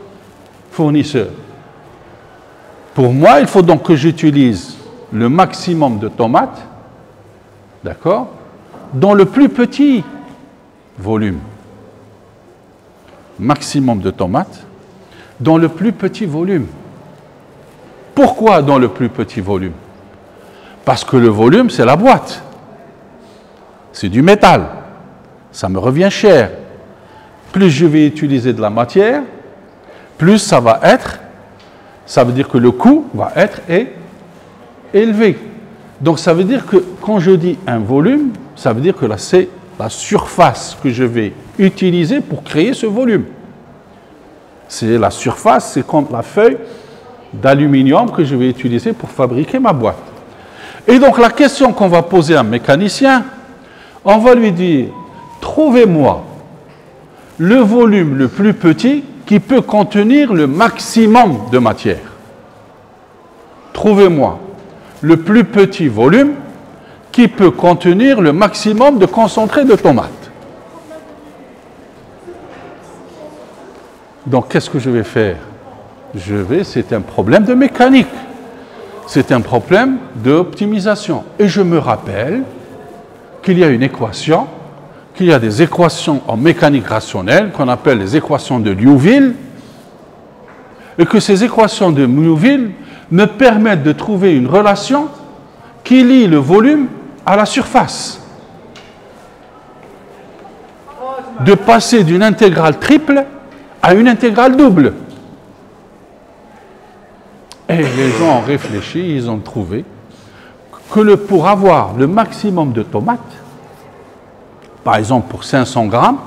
fournisseurs. Pour moi, il faut donc que j'utilise le maximum de tomates, d'accord, dans le plus petit volume. Maximum de tomates dans le plus petit volume. Pourquoi dans le plus petit volume? Parce que le volume, c'est la boîte. C'est du métal. Ça me revient cher. Plus je vais utiliser de la matière, plus ça va être, ça veut dire que le coût va être élevé. Donc ça veut dire que quand je dis un volume, ça veut dire que là, c'est la surface que je vais utiliser pour créer ce volume. C'est la surface, c'est comme la feuille d'aluminium que je vais utiliser pour fabriquer ma boîte. Et donc la question qu'on va poser à un mécanicien, on va lui dire, trouvez-moi le volume le plus petit qui peut contenir le maximum de matière. Trouvez-moi le plus petit volume qui peut contenir le maximum de concentré de tomates. Donc, qu'est-ce que je vais faire? C'est un problème de mécanique. C'est un problème d'optimisation. Et je me rappelle qu'il y a une équation, qu'il y a des équations en mécanique rationnelle qu'on appelle les équations de Liouville, et que ces équations de Liouville me permettent de trouver une relation qui lie le volume à la surface. De passer d'une intégrale triple à une intégrale double. Et les gens ont réfléchi, ils ont trouvé que pour avoir le maximum de tomates, par exemple pour 500 grammes,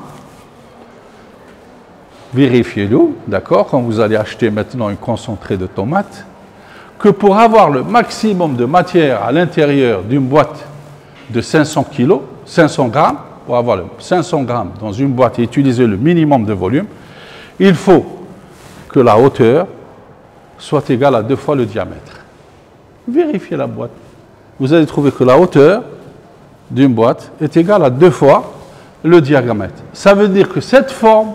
vérifiez-le, d'accord, quand vous allez acheter maintenant une concentrée de tomates, que pour avoir le maximum de matière à l'intérieur d'une boîte de 500 kg, 500 grammes, pour avoir le 500 grammes dans une boîte et utiliser le minimum de volume, il faut que la hauteur soit égale à 2 fois le diamètre. Vérifiez la boîte. Vous allez trouver que la hauteur d'une boîte est égale à 2 fois le diamètre. Ça veut dire que cette forme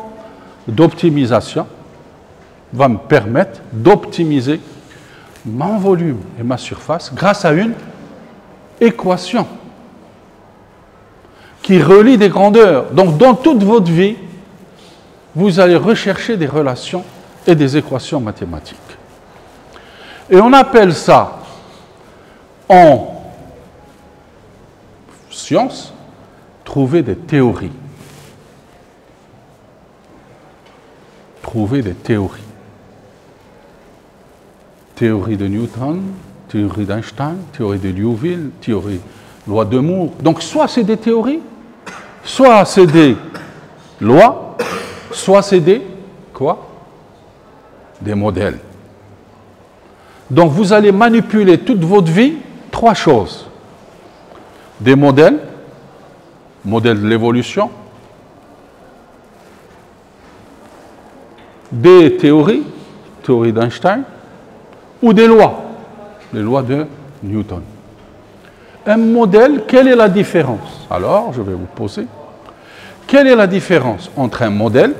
d'optimisation va me permettre d'optimiser mon volume et ma surface grâce à une équation qui relie des grandeurs. Donc, dans toute votre vie, vous allez rechercher des relations et des équations mathématiques. Et on appelle ça, en science, trouver des théories. Trouver des théories. théorie de Newton, théorie d'Einstein, théorie de Liouville, théorie loi de Moore. Donc soit c'est des théories, soit c'est des lois, soit c'est des quoi? Des modèles. Donc vous allez manipuler toute votre vie trois choses. Des modèles, modèles de l'évolution, des théories, théorie d'Einstein, ou des lois, les lois de Newton. Un modèle, quelle est la différence? Alors, je vais vous poser, quelle est la différence entre un modèle,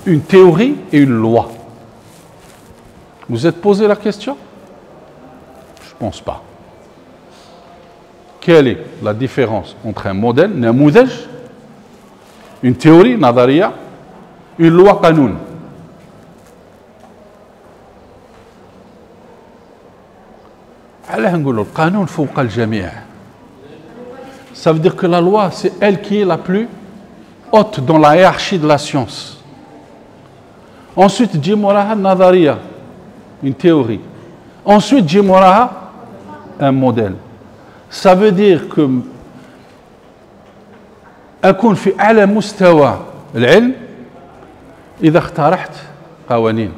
une théorie et une loi? Vous êtes posé la question? Je ne pense pas. Quelle est la différence entre un modèle, namoudaj, une théorie, nadariya, une loi, qanoun? Ça veut dire que la loi, c'est elle qui est la plus haute dans la hiérarchie de la science. Ensuite, Jimoraha Nadariya, une théorie. Ensuite, Jimoraha, un modèle. Ça veut dire que أكون في أعلى مستوى العلم إذا اقترحت قوانين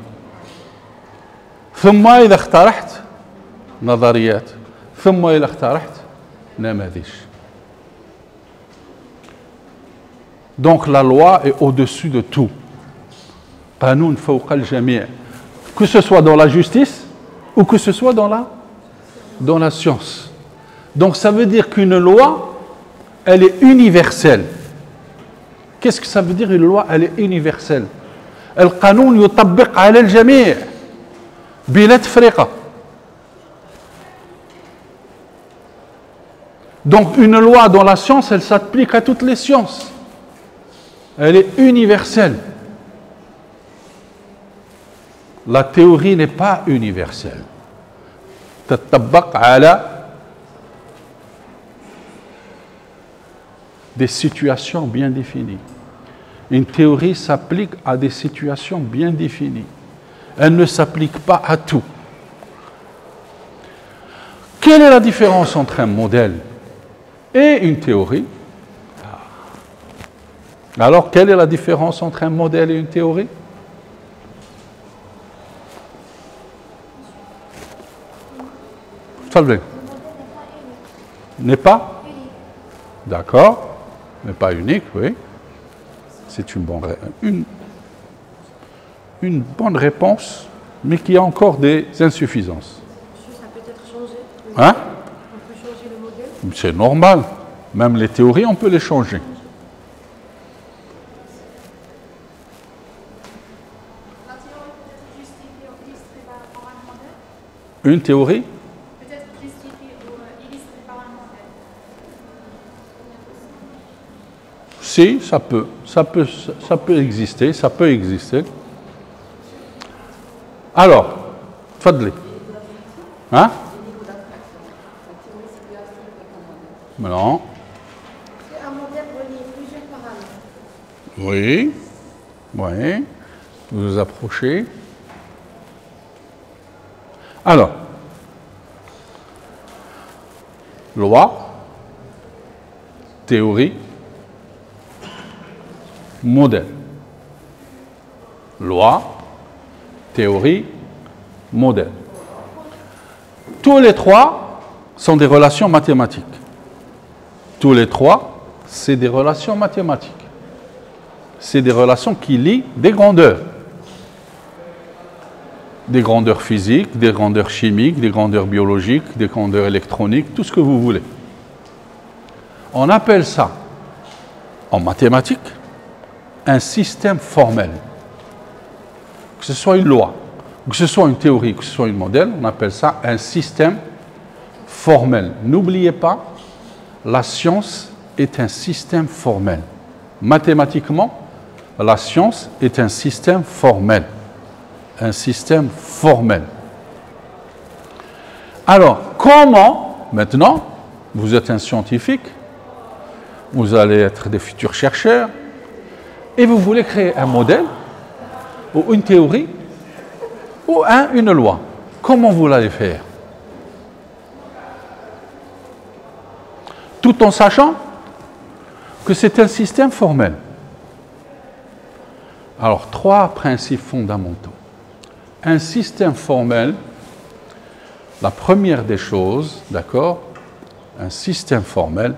ثم إذا اقترحت نظريات ثم إذا اقترحت نماذج. Donc la loi est au-dessus de tout. قانون فوق الجميع. Que ce soit dans la justice ou que ce soit dans la science. Donc ça veut dire qu'une loi, elle est universelle. Qu'est-ce que ça veut dire une loi? Elle est universelle. القانون يطبق على الجميع بلا تفرقة. Donc une loi dans la science, elle s'applique à toutes les sciences. Elle est universelle. La théorie n'est pas universelle. تطبق على des situations bien définies. Une théorie s'applique à des situations bien définies. Elle ne s'applique pas à tout. Quelle est la différence entre un modèle et une théorie? Alors, quelle est la différence entre un modèle et une théorie? Salvé. N'est pas? D'accord. Mais pas unique, oui. C'est une bonne réponse, mais qui a encore des insuffisances. Ça peut être changé. Hein? On peut changer le modèle. C'est normal. Même les théories, on peut les changer. La théorie peut être justifiée ou illustrée par un modèle. Une théorie? Peut-être justifiée ou illustrée par un modèle. Si, ça peut exister, ça peut exister. Alors, Fadli. Hein? Non. C'est un modèle relié plusieurs paramètres. Oui. Oui. Vous vous approchez. Alors, loi, théorie, modèle. Loi, théorie, modèle. Tous les trois sont des relations mathématiques. Tous les trois, c'est des relations mathématiques. C'est des relations qui lient des grandeurs. Des grandeurs physiques, des grandeurs chimiques, des grandeurs biologiques, des grandeurs électroniques, tout ce que vous voulez. On appelle ça, en mathématiques, un système formel. Que ce soit une loi, que ce soit une théorie, que ce soit un modèle, on appelle ça un système formel. N'oubliez pas, la science est un système formel. Mathématiquement, la science est un système formel. Un système formel. Alors, comment, maintenant, vous êtes un scientifique, vous allez être des futurs chercheurs, et vous voulez créer un modèle, ou une théorie, ou une loi. Comment vous l'allez faire? Tout en sachant que c'est un système formel. Alors, 3 principes fondamentaux. Un système formel, la première des choses, d'accord, un système formel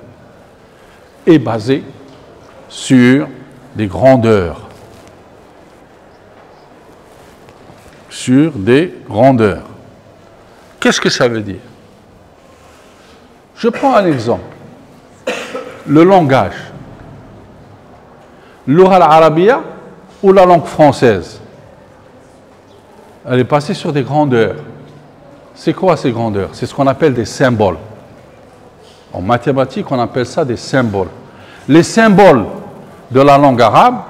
est basé sur des grandeurs. Sur des grandeurs. Qu'est-ce que ça veut dire? Je prends un exemple. Le langage. L'oral arabiya ou la langue française. Elle est passée sur des grandeurs. C'est quoi ces grandeurs? C'est ce qu'on appelle des symboles. En mathématiques, on appelle ça des symboles. Les symboles de la langue arabe,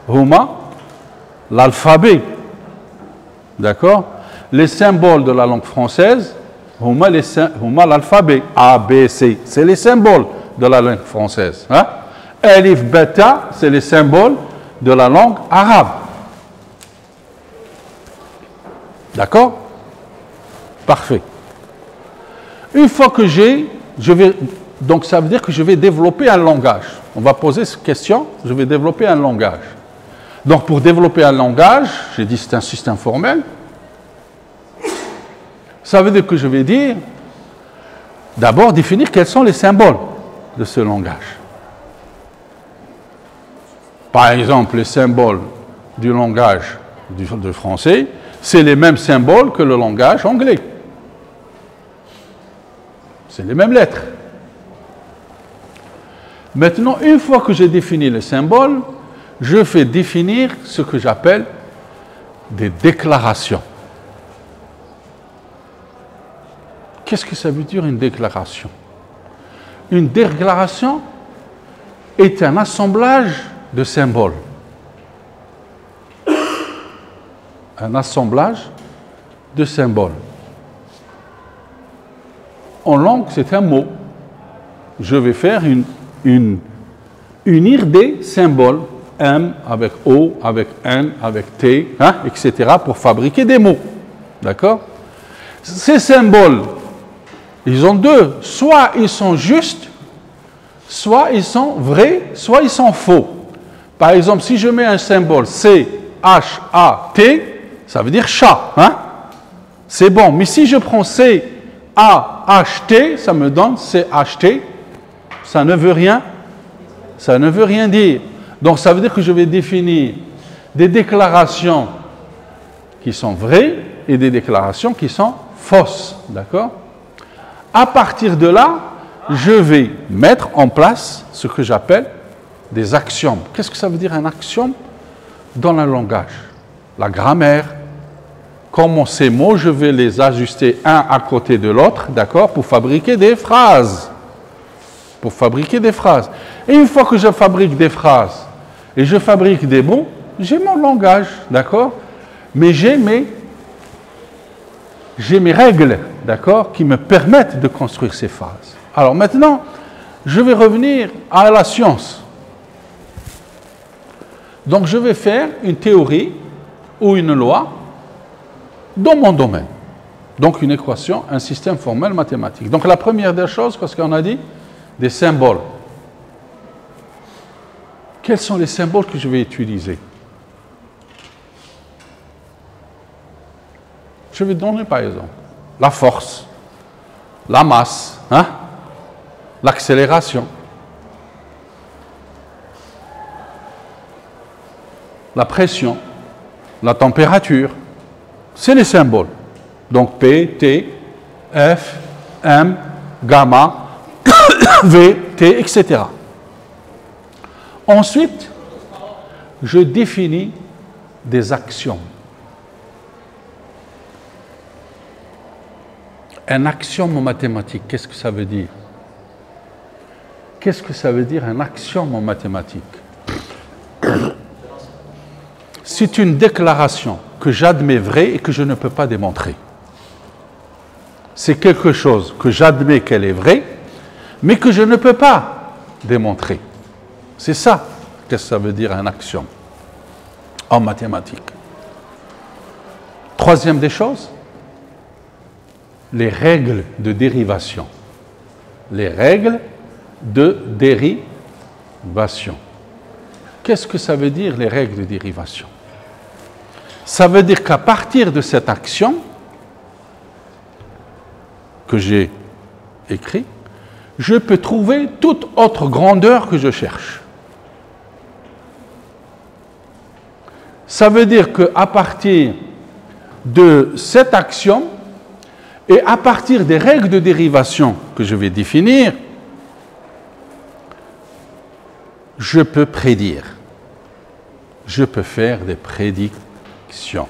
huma, l'alphabet. D'accord? Les symboles de la langue française, huma l'alphabet. A, B, C. C'est les symboles de la langue française. Hein? Alif, beta, c'est les symboles de la langue arabe. D'accord? Parfait. Une fois que donc ça veut dire que je vais développer un langage. On va poser cette question, je vais développer un langage. Donc pour développer un langage, j'ai dit c'est un système formel. Ça veut dire que je vais dire, d'abord définir quels sont les symboles de ce langage. Par exemple, les symboles du langage du français, c'est les mêmes symboles que le langage anglais. C'est les mêmes lettres. Maintenant, une fois que j'ai défini les symboles, je vais définir ce que j'appelle des déclarations. Qu'est-ce que ça veut dire une déclaration? Une déclaration est un assemblage de symboles. Un assemblage de symboles. En langue, c'est un mot. Je vais faire unir des symboles, M avec O, avec N, avec T, hein, etc., pour fabriquer des mots. D'accord? Ces symboles, ils ont deux. Soit ils sont justes, soit ils sont vrais, soit ils sont faux. Par exemple, si je mets un symbole C-H-A-T, ça veut dire chat. Hein? C'est bon. Mais si je prends C-A-H-T, ça me donne C-H-T. Ça ne veut rien. Ça ne veut rien dire. Donc ça veut dire que je vais définir des déclarations qui sont vraies et des déclarations qui sont fausses. D'accord? À partir de là, je vais mettre en place ce que j'appelle des axiomes. Qu'est-ce que ça veut dire un axiome dans le langage? La grammaire. Comment ces mots, je vais les ajuster un à côté de l'autre, d'accord, pour fabriquer des phrases. Pour fabriquer des phrases. Et une fois que je fabrique des phrases et je fabrique des mots, j'ai mon langage, d'accord? Mais j'ai mes règles, d'accord, qui me permettent de construire ces phrases. Alors maintenant, je vais revenir à la science. Donc je vais faire une théorie ou une loi dans mon domaine. Donc une équation, un système formel mathématique. Donc la première des choses, parce qu'on a dit, des symboles. Quels sont les symboles que je vais utiliser? Je vais donner par exemple la force, la masse, hein, l'accélération, la pression, la température. C'est les symboles. Donc P, T, F, M, gamma, V, T, etc. Ensuite, je définis des axiomes. Un axiome en mathématiques, qu'est-ce que ça veut dire? Qu'est-ce que ça veut dire un axiome en mathématiques? C'est une déclaration que j'admets vraie et que je ne peux pas démontrer. C'est quelque chose que j'admets qu'elle est vraie, mais que je ne peux pas démontrer. C'est ça que ça veut dire un axiome en mathématiques. Troisième des choses, les règles de dérivation. Les règles de dérivation. Qu'est-ce que ça veut dire, les règles de dérivation? Ça veut dire qu'à partir de cette action que j'ai écrite, je peux trouver toute autre grandeur que je cherche. Ça veut dire qu'à partir de cette action et à partir des règles de dérivation que je vais définir, je peux prédire. Je peux faire des prédictions.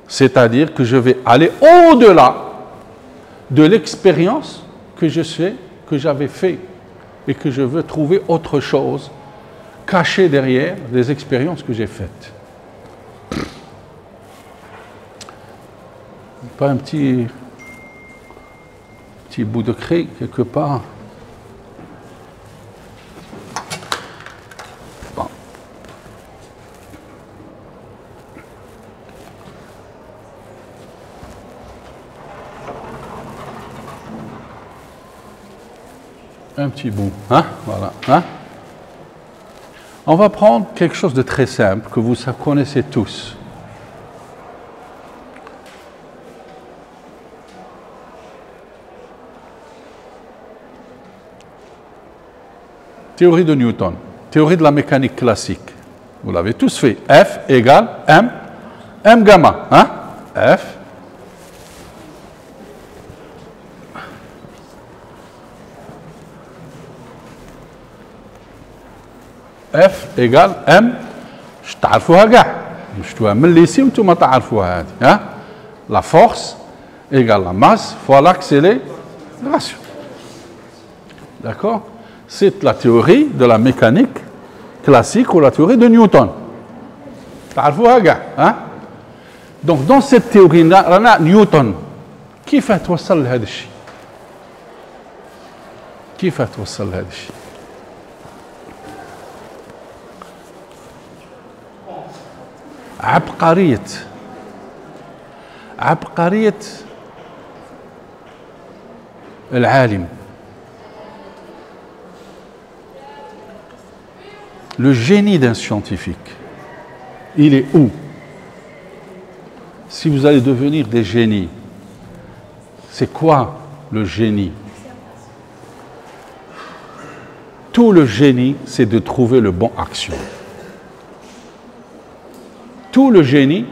C'est-à-dire que je vais aller au-delà de l'expérience que je sais que j'avais fait et que je veux trouver autre chose cachée derrière les expériences que j'ai faites. Pas un petit bout de craie quelque part? Bon. Un petit bout, hein? Voilà, hein? On va prendre quelque chose de très simple que vous connaissez tous. Théorie de Newton, théorie de la mécanique classique. Vous l'avez tous fait. F égale M gamma. Hein? F égale M. Je تعرفوها كاع. مشتوها من الليسي وانتم تعرفوها هذه. La force égale la masse fois l'accélération. D'accord? C'est la théorie de la mécanique classique ou la théorie de Newton. Hein? Donc, dans cette théorie-là, Newton, qui fait توصل لهذا الشيء؟ كيف توصل لهذا الشيء؟ عبقرية العالم. Le génie d'un scientifique, il est où? Si vous allez devenir des génies, c'est quoi le génie? Tout le génie, c'est de trouver le bon action. Tout le génie,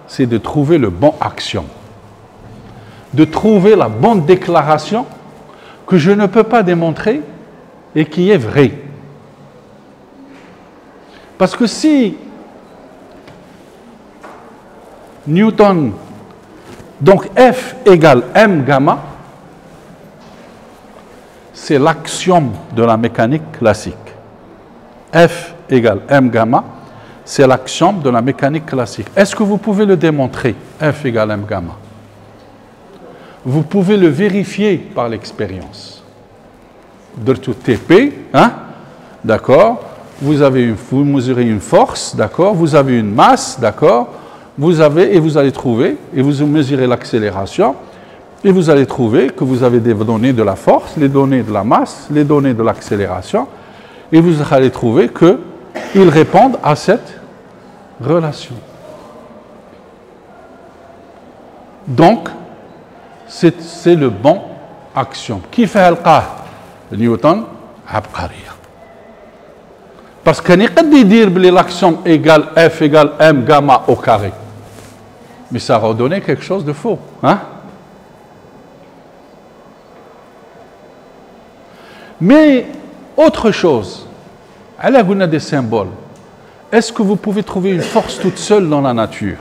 c'est de trouver le bon action. De trouver la bonne déclaration que je ne peux pas démontrer et qui est vraie. Parce que si Newton, donc F égale M gamma, c'est l'axiome de la mécanique classique. F égale M gamma, c'est l'axiome de la mécanique classique. Est-ce que vous pouvez le démontrer, F égale M gamma? Vous pouvez le vérifier par l'expérience. Dertu TP, hein? D'accord? Vous mesurez une force, d'accord? Vous avez une masse, d'accord? Vous allez trouver, et vous mesurez l'accélération, et vous allez trouver que vous avez des données de la force, les données de la masse, les données de l'accélération, et vous allez trouver qu'ils répondent à cette relation. Donc, c'est le bon axiome. Qui fait Newton? عبقرية. Parce qu'il peut dire que l'axiome égale F égale M gamma au carré. Mais ça va donner quelque chose de faux. Hein? Mais autre chose, elle a des symboles. Est-ce que vous pouvez trouver une force toute seule dans la nature?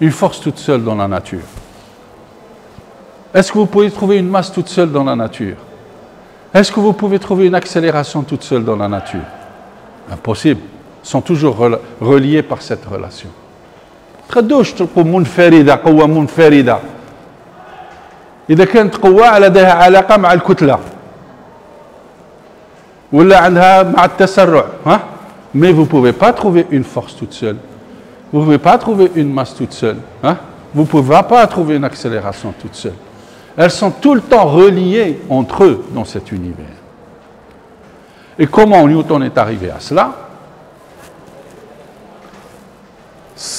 Une force toute seule dans la nature. Est-ce que vous pouvez trouver une masse toute seule dans la nature? Est-ce que vous pouvez trouver une accélération toute seule dans la nature? Impossible. Ils sont toujours reliés par cette relation. تقدروش تلقوا منفردة قوة منفردة إذا كانت قوة لديها علاقة مع الكتلة ولا عندها مع التسرع ها؟ Mais vous ne pouvez pas trouver une force toute seule. Vous ne pouvez pas trouver une masse toute seule. Hein? Vous ne pouvez pas trouver une accélération toute seule. Elles sont tout le temps reliées entre eux dans cet univers. Et comment Newton est arrivé à cela?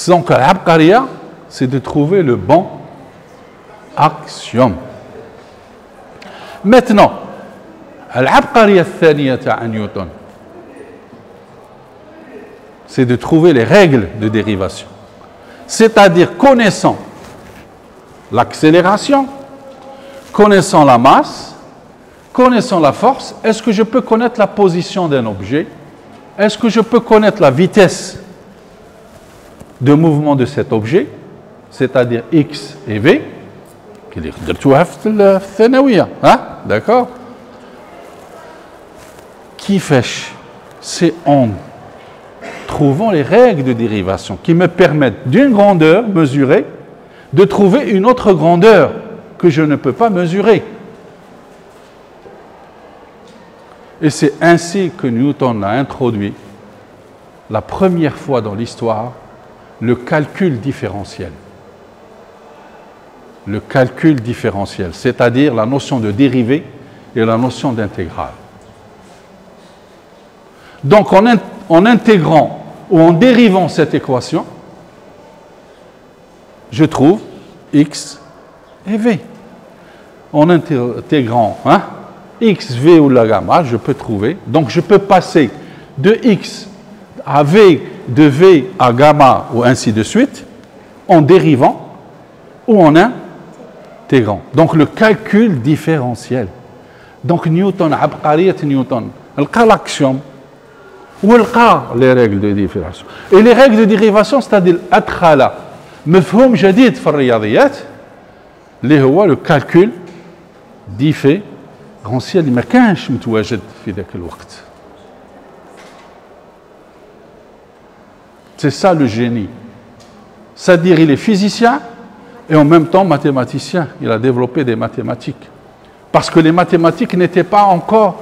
Donc, l'abqariya, c'est de trouver le bon axiome. Maintenant, l'abqariya الثانية à Newton, c'est de trouver les règles de dérivation. C'est-à-dire connaissant l'accélération, connaissant la masse, connaissant la force, est-ce que je peux connaître la position d'un objet? Est-ce que je peux connaître la vitesse de mouvement de cet objet, c'est-à-dire X et V, d'accord? Qui fait? C'est en trouvant les règles de dérivation qui me permettent d'une grandeur mesurée de trouver une autre grandeur que je ne peux pas mesurer. Et c'est ainsi que Newton a introduit la première fois dans l'histoire le calcul différentiel. Le calcul différentiel, c'est-à-dire la notion de dérivée et la notion d'intégrale. Donc en intégrant ou en dérivant cette équation, je trouve X et V. En intégrant X, V ou la gamma, je peux trouver. Donc je peux passer de X à V, de V à gamma ou ainsi de suite, en dérivant ou en intégrant. Donc le calcul différentiel. Donc Newton, abqariyat Newton, l'axiome, ou les règles de dérivation. Et les règles de dérivation, c'est-à-dire l'adkhala, مفهوم جديد في الرياضيات اللي هو le calcul différentiel اللي ما كانش متواجد في ذاك الوقت. C'est ça le génie. C'est-à-dire il est physicien et en même temps mathématicien. Il a développé des mathématiques. Parce que les mathématiques n'étaient pas encore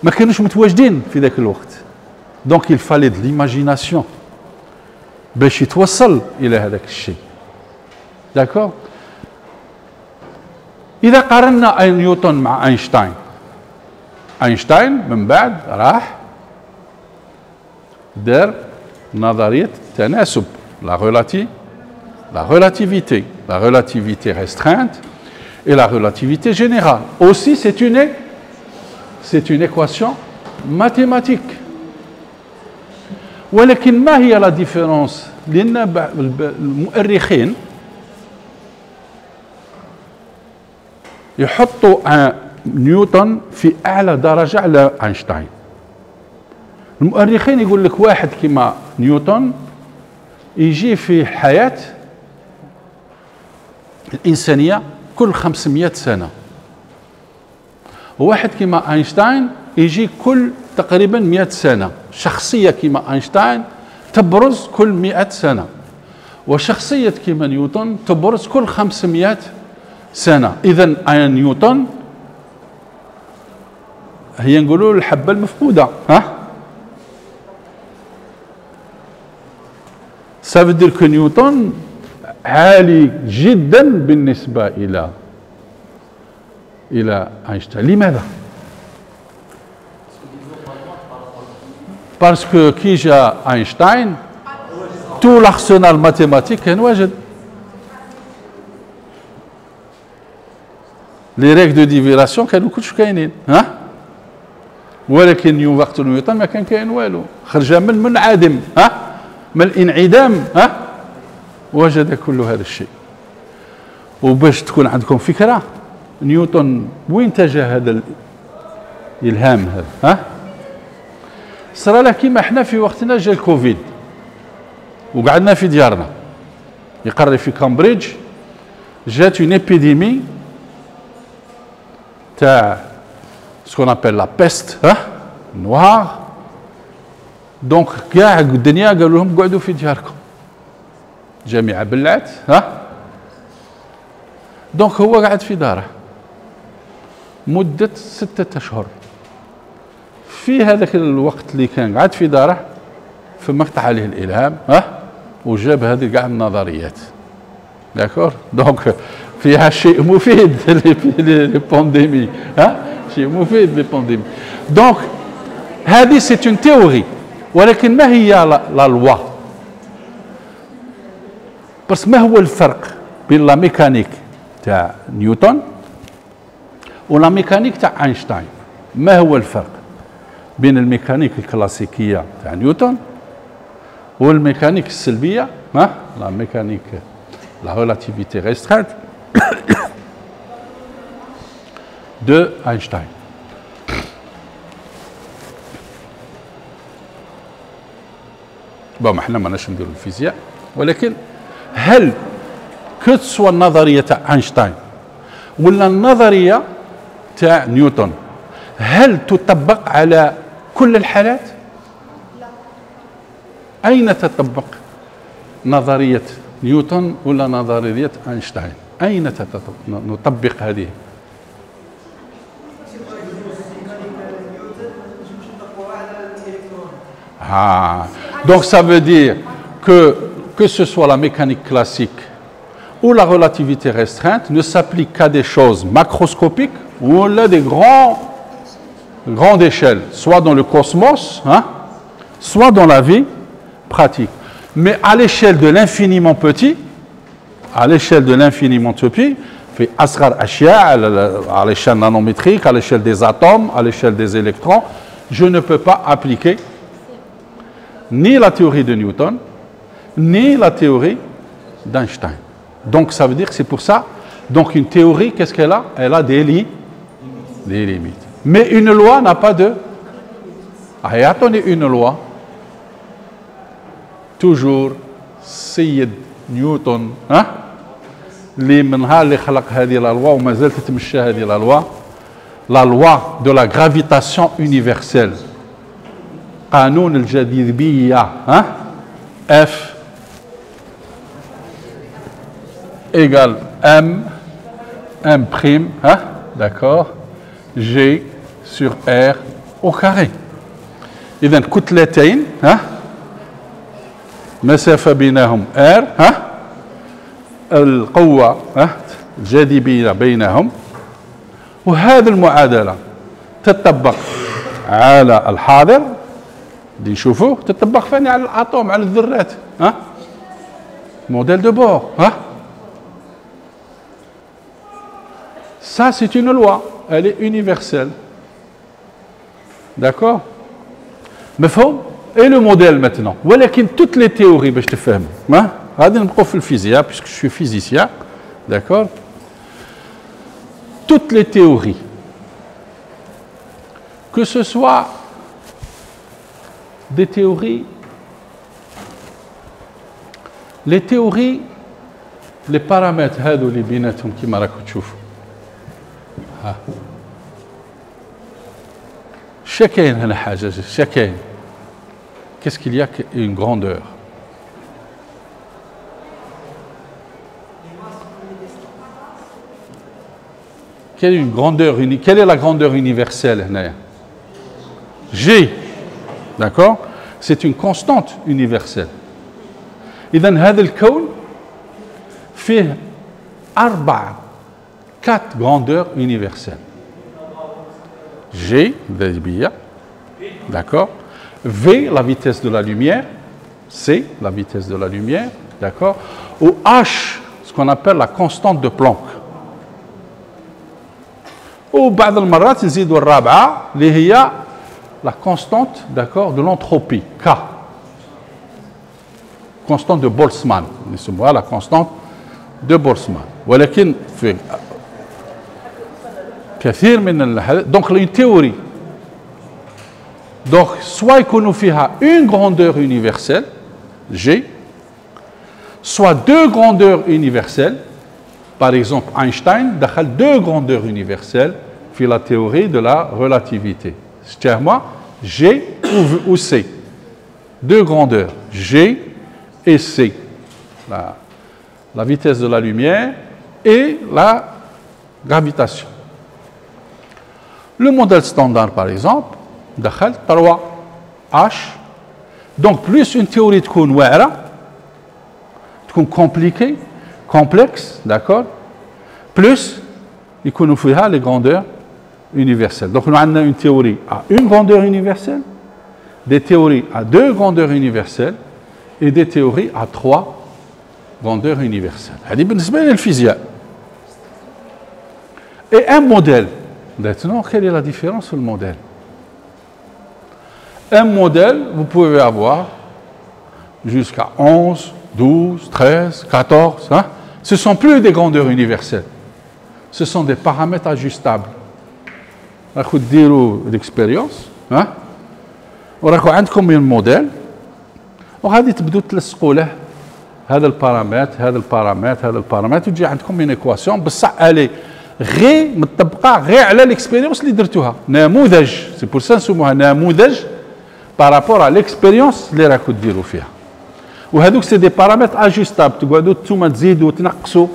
ما كانوش متواجدين في ذاك الوقت. Donc il fallait de l'imagination باش يتوصل إلى هذاك الشيء. D'accord? إذا قارنا نيوتن مع أينشتاين. أينشتاين من بعد راح دار نظرية التناسب la relativité restreinte et la relativité générale. Aussi, c'est une équation mathématique. ولكن ما هي la différence؟ لأن المؤرخين يحطوا نيوتن في أعلى درجة على أينشتاين. المؤرخين يقول لك واحد كما نيوتن يجي في حياة الإنسانية كل 500 سنة. وواحد كما أينشتاين يجي كل تقريبا 100 سنة. شخصية كما أينشتاين تبرز كل 100 سنة. وشخصية كما نيوتن تبرز كل 500 سنة. إذن نيوتن هي نقولوا الحبة المفقودة. Ça veut dire que نيوتن عالي جدا بالنسبة إلى أينشتاين. لماذا؟ Parce que qui جا أينشتاين tout l'arsenal mathématique كان واجد. Les règles de dérivation كانوا كلش كاينين. ولكن وقت نيوتن ما كان كاين والو. خرج من منعدم من الانعدام وجد كل هذا الشيء. وباش تكون عندكم فكرة نيوتن وين تجا هذا الإلهام هذا؟ صار له كيما احنا في وقتنا جا الكوفيد وقعدنا في ديارنا يقري في كامبريدج جات اون ايبيديمي تاع سكون ابل لا بيست نوار. دونك كاع الدنيا قالوا لهم قعدوا في دياركم. جامعة بلعت دونك هو قاعد في داره مدة 6 أشهر. في هذاك الوقت اللي كان قاعد في داره فما فتح عليه الإلهام وجاب هذه كاع النظريات d'accord. Donc فيها شيء مفيد les pandémies, hein, شيء مفيد les pandémies. Donc هذه c'est une théorie, ولكن ما هي la loi؟ بس ما هو الفرق بين لا ميكانيك تاع نيوتن ولا ميكانيك تاع اينشتاين؟ ما هو الفرق بين الميكانيك الكلاسيكيه تاع نيوتن والميكانيك السلبيه، ها، لا ميكانيك لا relativité restreinte de Einstein. ما احنا ماناش نديروا الفيزياء، ولكن هل كتسوى النظريه تاع اينشتاين ولا النظريه تاع نيوتن هل تطبق على كل الحالات؟ لا. اين تطبق نظريه نيوتن ولا نظريه اينشتاين؟ اين نطبق هذه؟ Ah. Donc ça veut dire que ce soit la mécanique classique ou la relativité restreinte ne s'applique qu'à des choses macroscopiques ou là des grande échelle, soit dans le cosmos, hein, soit dans la vie pratique. Mais à l'échelle de l'infiniment petit, à l'échelle de l'infiniment petit, fait asghar ashya, à l'échelle nanométrique, à l'échelle des atomes, à l'échelle des électrons, je ne peux pas appliquer ni la théorie de Newton, ni la théorie d'Einstein. Donc ça veut dire que c'est pour ça, donc une théorie, qu'est-ce qu'elle a? Elle a des limites. Mais une loi n'a pas de... Ah, attendez, une loi, toujours, Sayyid Newton, hein? اللي منها اللي خلق هذه la loi وما زالت تمشي هذه la loi de la gravitation universelle. قانون الجاذبية، hein? F égale M prime, hein? D'accord, G sur R au carré. إذن كتلتين، hein? مسافة بينهم R، hein? القوة، hein? الجاذبية بينهم، وهذه المعادلة تطبق على الحاضر اللي نشوفوه، تطبق ثاني على الأطوم، على الذرات، ها، موديل دو بور، ها. Ça c'est une loi, elle est universelle. D'accord? مفهوم؟ Et le modèle maintenant. ولكن toutes les théories باش تفهموا، ها؟ غادي نبقوا في الفيزياء puisque je suis physicien. D'accord? Toutes les théories, que ce soit des théories, les théories, les paramètres هادو اللي بيناتهم كيما راكم تشوفوا، ها، شكاين هنا حاجة، شكاين. Qu'est-ce qu'il y a une grandeur? Quelle est la grandeur universelle? G. D'accord? C'est une constante universelle. إذن هذا الكون فيه 4 grandeurs universelles. G, d'accord? V, la vitesse de la lumière. C, la vitesse de la lumière. D'accord? Ou H, ce qu'on appelle la constante de Planck. وبعض المرات نزيدوا الرابعة اللي هي la constante, d'accord, de l'entropie, K. Constante de Boltzmann. نسموها la constante de Boltzmann. ولكن في كثير من donc une théorie. Donc soit يكونوا فيها une grandeur universelle, G, soit 2 grandeurs universelles. Par exemple, Einstein a 2 grandeurs universelles dans la théorie de la relativité. C'est-à-dire moi, G ou C. 2 grandeurs, G et C. La vitesse de la lumière et la gravitation. Le modèle standard, par exemple, a 3 H. Donc, plus une théorie de compliquée, complexes, d'accord, plus يكونوا فيها les grandeurs universelles. Donc nous avons une théorie à une grandeur universelle, des théories à 2 grandeurs universelles et des théories à 3 grandeurs universelles. هذه بالنسبة للفيزياء. Et un modèle. Maintenant, quelle est la différence sur le modèle? Un modèle, vous pouvez avoir jusqu'à 11, 12, 13, 14. Hein? Ce ne sont plus des grandeurs universelles. Ce sont des paramètres ajustables. Vous direz l'expérience. Vous avez un modèle. Vous allez تلصقوا له هذا البارامتر هذا البارامتر هذا البارامتر وتجي عندكم une équation بصح elle غير مطبقه غير على l'expérience اللي درتوها نموذج. C'est pour ça نسموها نموذج par rapport à l'expérience اللي راكم ديروا فيها. وهذوك سي دي بارامتر اجوستابل تقعدوا نتوما تزيدوا وتنقصوا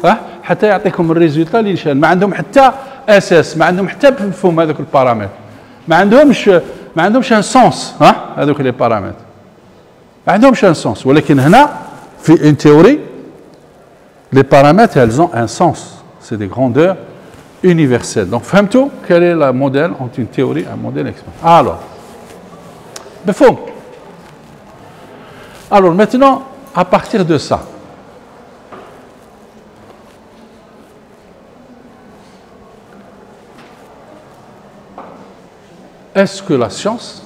حتى يعطيكم الريزولتا اللي يشان. ما عندهم حتى اساس، ما عندهم حتى مفهوم هذوك البارامتر، ما عندهمش ان سونس هذوك لي بارامتر ما عندهمش ان سونس. ولكن هنا في ان تhéorie les paramètres elles ont un sens, c'est des grandeurs universelles. Donc فهمتوا quel est le modèle entre une théorie et un modèle expérimental. مفهوم. Alors maintenant, à partir de ça, est-ce que la science,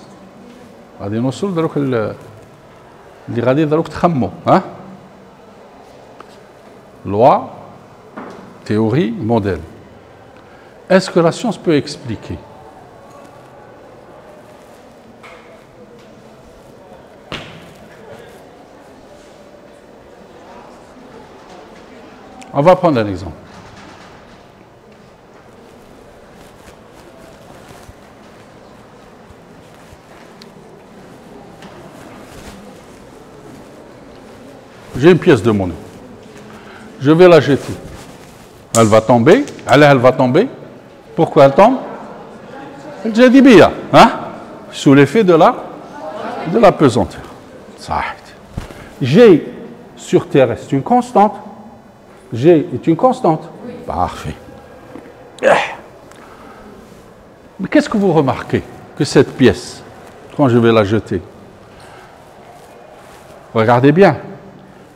غادي نوصل دروك اللي غادي دروك تخمو loi, théorie, modèle. Est-ce que la science peut expliquer? On va prendre un exemple. J'ai une pièce de monnaie. Je vais la jeter. Elle va tomber. Elle va tomber. Pourquoi elle tombe? J'ai dit bien, sous l'effet de la pesanteur. G sur Terre, c'est une constante. G est une constante. Oui. Parfait. Mais qu'est-ce que vous remarquez? Que cette pièce, quand je vais la jeter, regardez bien,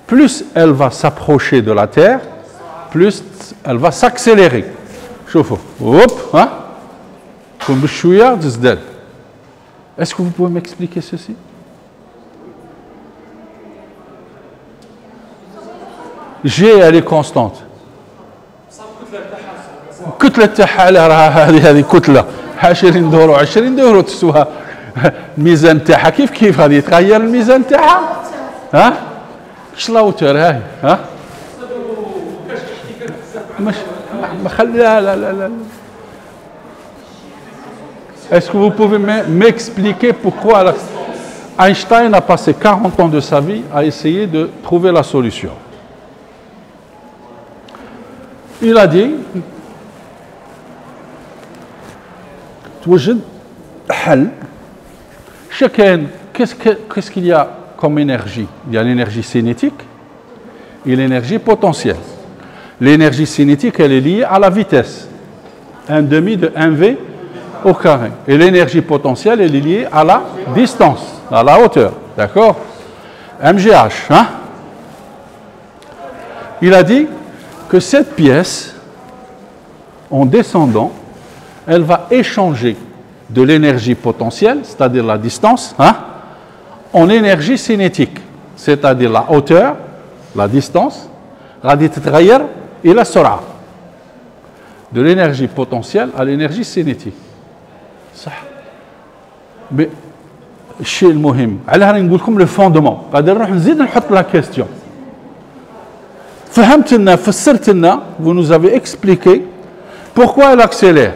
plus elle va s'approcher de la Terre, plus elle va s'accélérer. Chauffe. Hop, comme bchouya d'zdel. Est-ce que vous pouvez m'expliquer ceci? G elle est constante. كتلة تاعها راها هذه كتلة 20 دورو 20 دورو تسوى الميزان تاعها كيف غادي يتغير الميزان تاعها؟ اش لاوتور هاي ما خليها لا. Est-ce que vous pouvez m'expliquer pourquoi Einstein a passé 40 ans de sa vie à essayer de trouver la solution? Il a dit توجد حل. Chacun, qu'est-ce qu'il y a comme énergie? Il y a l'énergie cinétique et l'énergie potentielle. L'énergie cinétique, elle est liée à la vitesse, 1/2 de 1v au carré. Et l'énergie potentielle, elle est liée à la distance, à la hauteur. D'accord? MGH. Il a dit que cette pièce, en descendant, elle va échanger de l'énergie potentielle, c'est-à-dire la distance, en énergie cinétique, c'est-à-dire la hauteur, la distance, غادي تتغير إلى السرعة. De l'énergie potentielle à l'énergie cinétique. صح. Mais الشيء المهم علاه راني نقول لكم لو فوندمون، غادي نروح نزيد نحط لا كيستيون. فهمت لنا فسرت لنا، vous nous avez expliqué pourquoi elle accélère.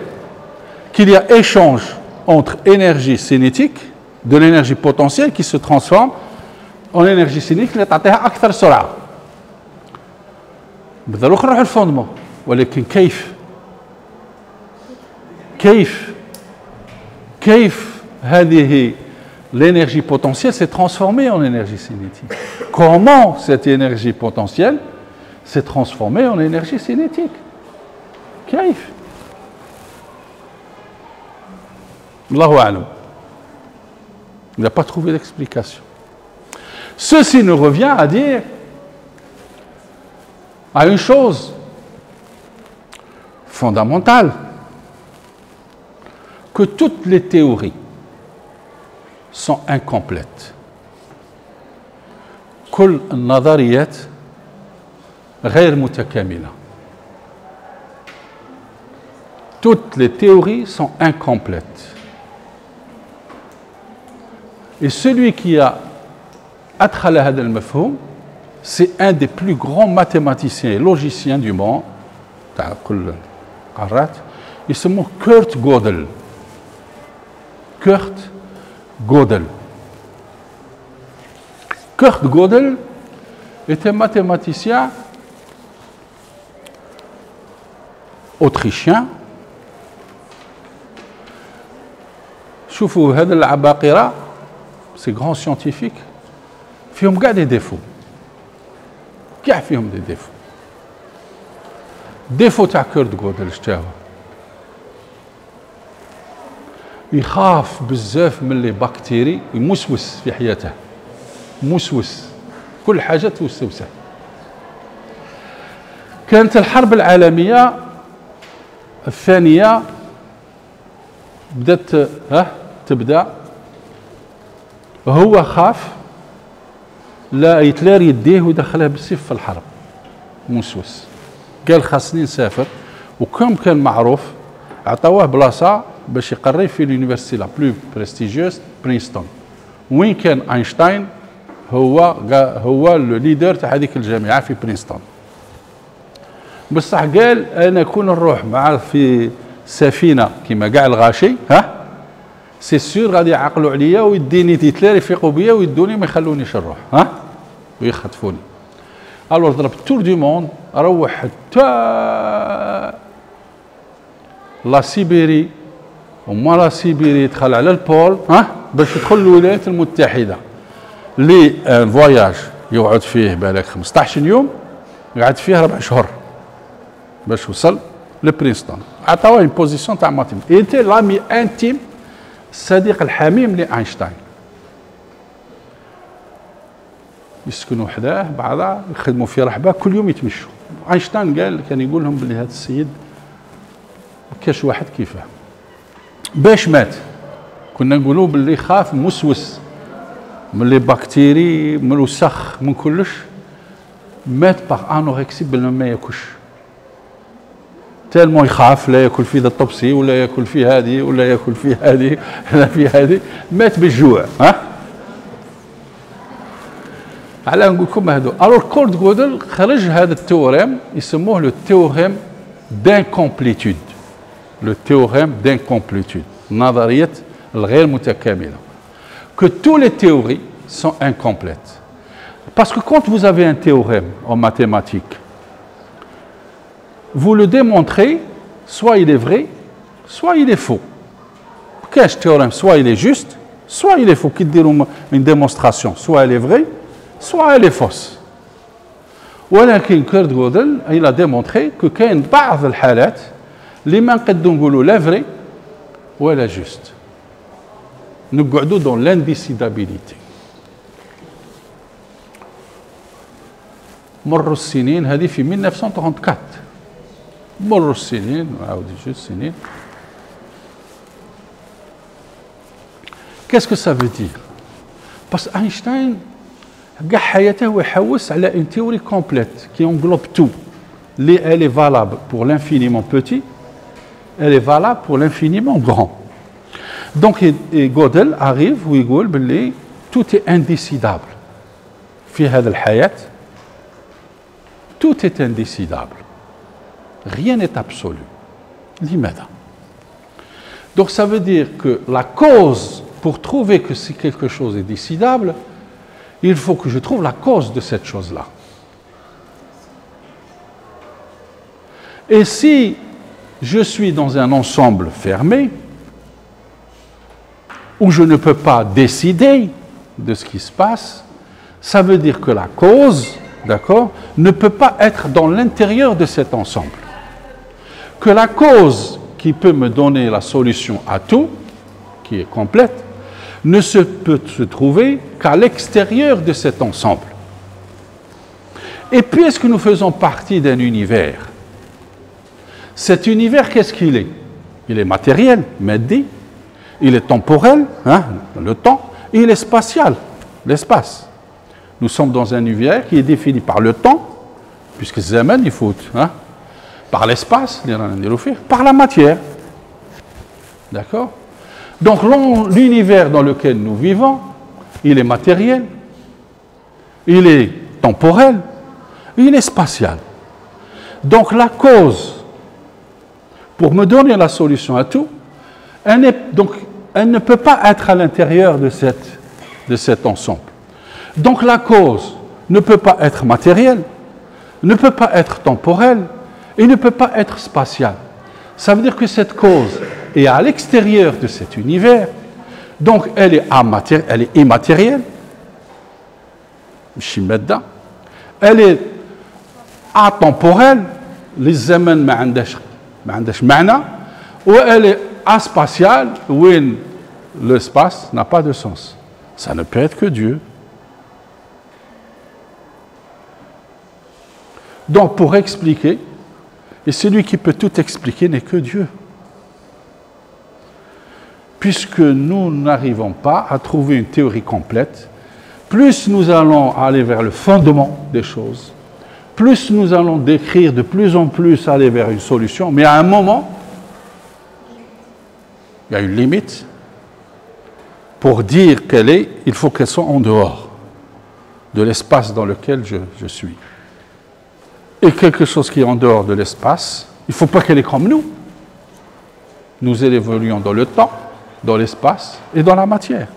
Qu'il y a échange entre énergie cinétique, de l'énergie potentielle qui se transforme en énergie cinétique اللي تعطيها أكثر سرعة. بدروك نروح الفوندمون، ولكن كيف هذه l'énergie potentielle s'est transformée en énergie cinétique? Comment cette énergie potentielle s'est transformé en énergie cinétique. كيف؟ Allahu a'lam. Il n'a pas trouvé d'explication. Ceci nous revient à dire à une chose fondamentale, que toutes les théories sont incomplètes. كل النظريات غير متكاملة. Toutes les théories sont incomplètes. Et celui qui a أدخل هذا المفهوم, c'est un des plus grands mathématiciens et logiciens du monde, تاع كل القارات, يسموه كورت جودل. كورت جودل. Kurt Gödel était mathématicien autrichien. شوفوا هذا العباقرة, ces grands scientifiques, فيهم كاع des défauts. كاع فيهم des défauts. défaut تاع كورت جودل شتاهو؟ يخاف بزاف من لي بكتيري ويموسوس في حياته. موسوس كل حاجة توسوسه. كانت الحرب العالمية الثانية بدأت تبدأ, هو خاف لا هتلر يديه ويدخلها بالسيف في الحرب. موسوس قال خاصني نسافر, وكم كان معروف عطاوه بلاصة باش يقري في اليونيفرسيتي لا بلو بريستيجيوس برينستون, وين كان اينشتاين هو الليدر تاع هذيك الجامعه في برينستون. بصح قال انا كون نروح مع في سفينه كيما كاع الغاشي سي سور غادي يعقلوا عليا ويديني هتلر يفيقوا بيا ويدوني ما يخلونيش نروح ويخطفوني. الور ضرب تور دو موند, روح حتى لا سيبيري, وما لا سيبيري دخل على البول باش يدخل الولايات المتحده. لي ان فواياج يقعد فيه بالك 15 يوم, قعد فيه 4 شهور باش وصل لبرينستون. عطاوه اون بوزيسيون تاع ماتيماتيك. ايتي لامي انتيم, الصديق الحميم لاينشتاين. يسكنوا حداه بعضها, يخدموا في رحبه, كل يوم يتمشوا. اينشتاين قال كان يقول لهم بلي هذا السيد ما كاش واحد كيفاه. باش مات كنا نقولوا باللي خاف موسوس من لي بكتيري, من الوسخ, من كلش. مات باغ انوركسي بلا ما ياكلش, تالمو يخاف لا ياكل في ذا الطبسي ولا ياكل في هذه ولا ياكل في هذه ولا في هذه, مات بالجوع. على نقول لكم هذو. الور كورت جودل خرج هذا التيوريم يسموه لو تيوريم دانكومبليتود. لو تيوريم دانكومبليتود, نظرية الغير متكاملة. Que toutes les théories sont incomplètes. Parce que quand vous avez un théorème en mathématiques, vous le démontrez, soit il est vrai, soit il est faux. Qu'est-ce théorème? Soit il est juste, soit il est faux. Qui dit une démonstration, soit elle est vraie, soit elle est fausse. ولكن كورت جودل il a démontré que كاين بعض الحالات اللي ما نقدروا نقولوا لا فري ولا جوست. نقعدوا dans l'indécidabilité. مروا السنين, هذه في 1934. مروا السنين, عاود يجي السنين. Qu'est-ce que ça veut dire? Parce qu'Einstein كاع حياته هو يحوس على une théorie complète qui englobe tout. Elle est valable pour l'infiniment petit, elle est valable pour l'infiniment grand. Donc Gödel arrive ويقول باللي tout est indécidable في هذه الحياة. Tout est indécidable. Rien n'est absolu. لماذا? Donc ça veut dire que la cause, pour trouver que si quelque chose est décidable, il faut que je trouve la cause de cette chose-là. Et si je suis dans un ensemble fermé, où je ne peux pas décider de ce qui se passe, ça veut dire que la cause d'accord, ne peut pas être dans l'intérieur de cet ensemble. Que la cause qui peut me donner la solution à tout, qui est complète, ne peut se trouver qu'à l'extérieur de cet ensemble. Et puisque nous faisons partie d'un univers, cet univers, qu'est-ce qu'il est? Il est matériel, maddi, il est temporel, hein, le temps, et il est spatial, l'espace. Nous sommes dans un univers qui est défini par le temps, puisque zaman, il faut, hein, par l'espace, par la matière. D'accord? Donc l'univers dans lequel nous vivons, il est matériel, il est temporel, il est spatial. Donc la cause, pour me donner la solution à tout, elle ne peut pas être à l'intérieur de cet ensemble. Donc la cause ne peut pas être matérielle, ne peut pas être temporelle et ne peut pas être spatiale. Ça veut dire que cette cause est à l'extérieur de cet univers, donc elle est immatérielle, elle est atemporelle, les zaman ma عندهاش معنى, ou elle est aspatiale, où l'espace n'a pas de sens. Ça ne peut être que Dieu. Donc pour expliquer, et celui qui peut tout expliquer n'est que Dieu. Puisque nous n'arrivons pas à trouver une théorie complète, plus nous allons aller vers le fondement des choses, plus nous allons décrire de plus en plus aller vers une solution, mais à un moment, il y a une limite. Pour dire qu'elle est, il faut qu'elle soit en dehors de l'espace dans lequel je suis. Et quelque chose qui est en dehors de l'espace, il ne faut pas qu'elle est comme nous. Nous évoluons dans le temps, dans l'espace et dans la matière.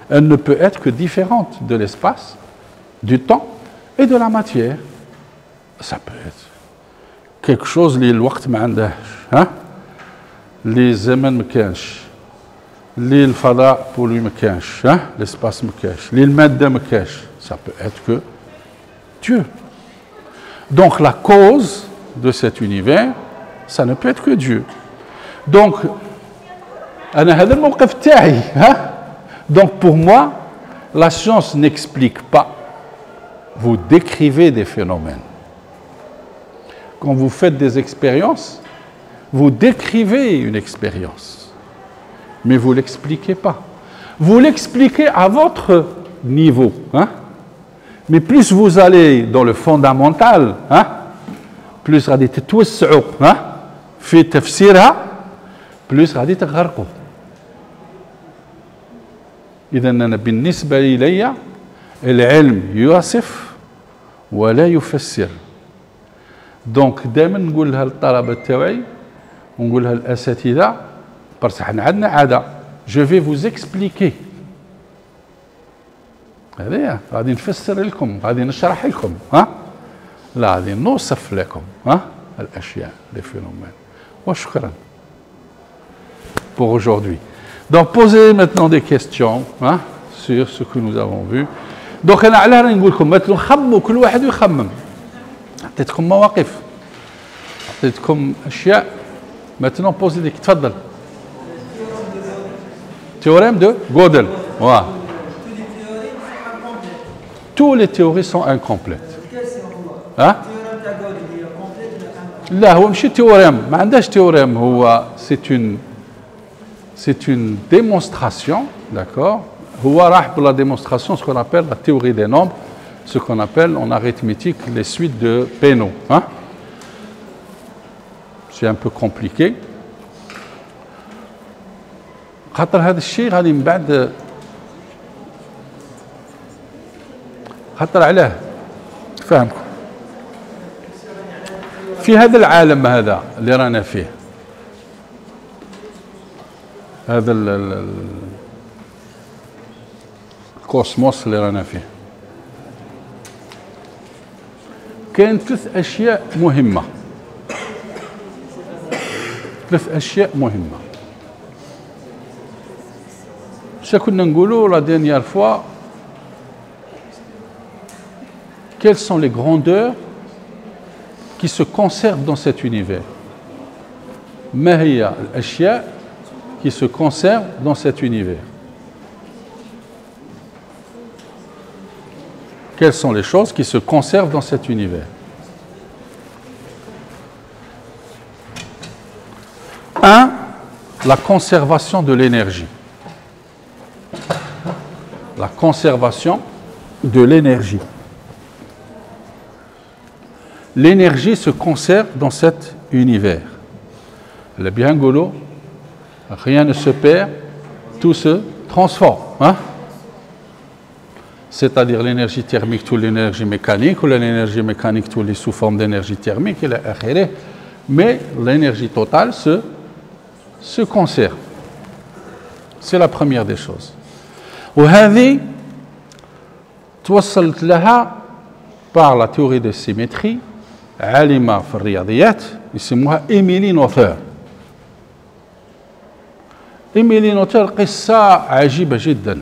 Elle ne peut être que différente de l'espace, du temps et de la matière. Ça peut être quelque chose اللي الوقت ما عندهش, hein, اللي الزمن ما كانش, اللي الفضاء pour lui ما كانش, hein, l'espace ما كانش, اللي المادة ما كانش. Ça peut être que Dieu. Donc la cause de cet univers, ça ne peut être que Dieu. Donc أنا هذا الموقف تاعي, hein. Donc pour moi, la science n'explique pas. Vous décrivez des phénomènes. Quand vous faites des expériences, vous décrivez une expérience, mais vous ne l'expliquez pas. Vous l'expliquez à votre niveau, hein? Mais plus vous allez dans le fondamental, hein? Plus غادي تتوسعوا, hein? في تفسيرها, plus غادي تغرقوا. إذا أنا بالنسبة إلي العلم يوصف ولا يفسر. دونك دائما نقولها للطلبه تاعي ونقولها للاساتذه, باسكو حنا عندنا عاده, جو في فوز اكسبليكي. هذايا غادي نفسر لكم, غادي نشرح لكم, ها, لا غادي نوصف لكم, ها, الاشياء, لي فينومين. وشكرا pour aujourd'hui. Donc posez maintenant des questions, hein, sur ce que nous avons vu. Donc انا علاه راني نقول لكم مثلا خمموا, كل واحد يخمم. أعطيتكم مواقف, أعطيتكم أشياء. Maintenant, posez des questions. تفضل. Théorème de Gödel. Voilà. Tous les théories sont incomplètes. Hein? لا هو ماشي تhéorème, ما عندهاش théorème, هو c'est une démonstration, d'accord? هو راح pour la démonstration ce qu'on appelle la théorie des nombres, ce qu'on appelle en arithmétique les suites de Peano, hein? C'est un peu compliqué. خاطر هذا الشيء غادي من بعد, خاطر علاه فاهمكم في هذا العالم هذا اللي رانا فيه, هذا الكوسموس اللي رانا فيه, كاين ثلاث أشياء مهمة. شا كنا نقولوا لا دينيير فوا, quelles sont les grandeurs qui se conservent dans cet univers. ما هي الأشياء qui se conservent dans cet univers. Quelles sont les choses qui se conservent dans cet univers? 1. La conservation de l'énergie. La conservation de l'énergie. L'énergie se conserve dans cet univers. Le bien golo, rien ne se perd, tout se transforme. Hein? C'est-à-dire l'énergie thermique, toute l'énergie mécanique, ou l'énergie mécanique, tout les sous forme d'énergie thermique, mais l'énergie totale se conserve. C'est la première des choses. وهذه توصلت لها par la théorie de symétrie عالمة في الرياضيات يسموها إيميلي نوثر. إيميلي نوثر قصة عجيبة جدا.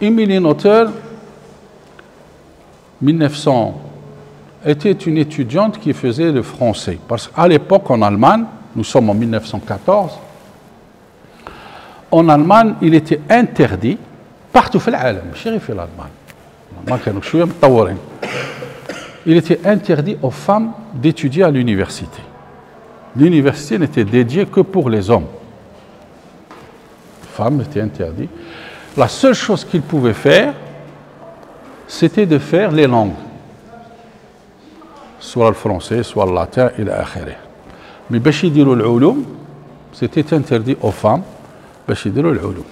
Émilie Noether, 1900, était une étudiante qui faisait le français. Parce qu'à l'époque, en Allemagne, nous sommes en 1914, en Allemagne, il était interdit, partout dans le monde, il était interdit aux femmes d'étudier à l'université. L'université n'était dédiée que pour les hommes. Les femmes étaient interdites. La seule chose qu'ils pouvaient faire, c'était de faire les langues. Soit le français, soit le latin, et l'akhiré. Mais باش يديروا العلوم, c'était interdit aux femmes باش يديروا العلوم.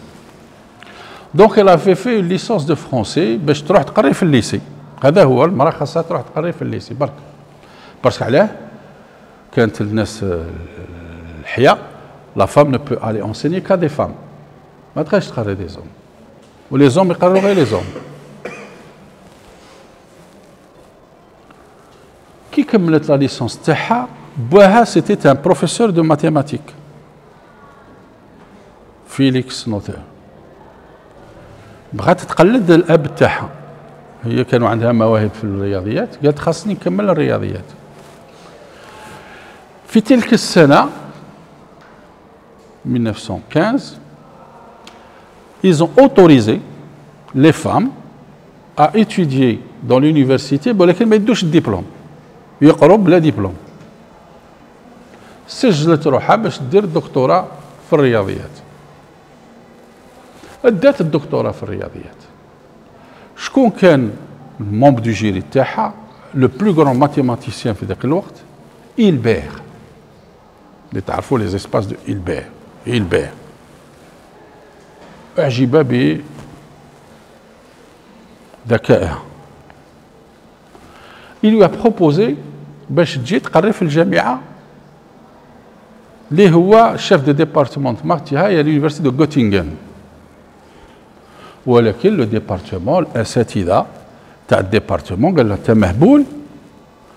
Donc elle avait fait une licence de français باش تروح تقري في الليسي. هذا هو المرأة خاصها تروح تقري في الليسي برك. باسكو علاه كانت الناس الحياة la femme ne peut aller enseigner qu'à des femmes. ما تقدرش تقري des hommes. Ou les hommes يقروا غير les hommes. Qui كملت la licence تاعها بوها c'était un professeur de mathématiques. فيليكس نوتر. بغات تقلد الاب تاعها. هي كانوا عندها مواهب في الرياضيات، قالت خاصني نكمل الرياضيات. في تلك السنة 1915 ils ont autorisé les femmes à étudier dans l'université ولكن ما يدوش الدبلوم يقروا بلا دبلوم. سجلت روحها باش دير الدكتوراه في الرياضيات. ادات الدكتوراه في الرياضيات. شكون كان المومبر دو جيري تاعها؟ لو بلو غران ماتيماتيسيان في ذاك الوقت إلبير. اللي تعرفوا لي زيسباس دو إلبير. أعجب بذكائها. Il lui a proposé باش تجي تقري في الجامعة اللي هو شيف دو ديبارتمون مارتيها هي لونيفرسيتي دو غوتينغن. ولكن لو ديبارتمون الأساتذة تاع الديبارتمون قال له أنت مهبول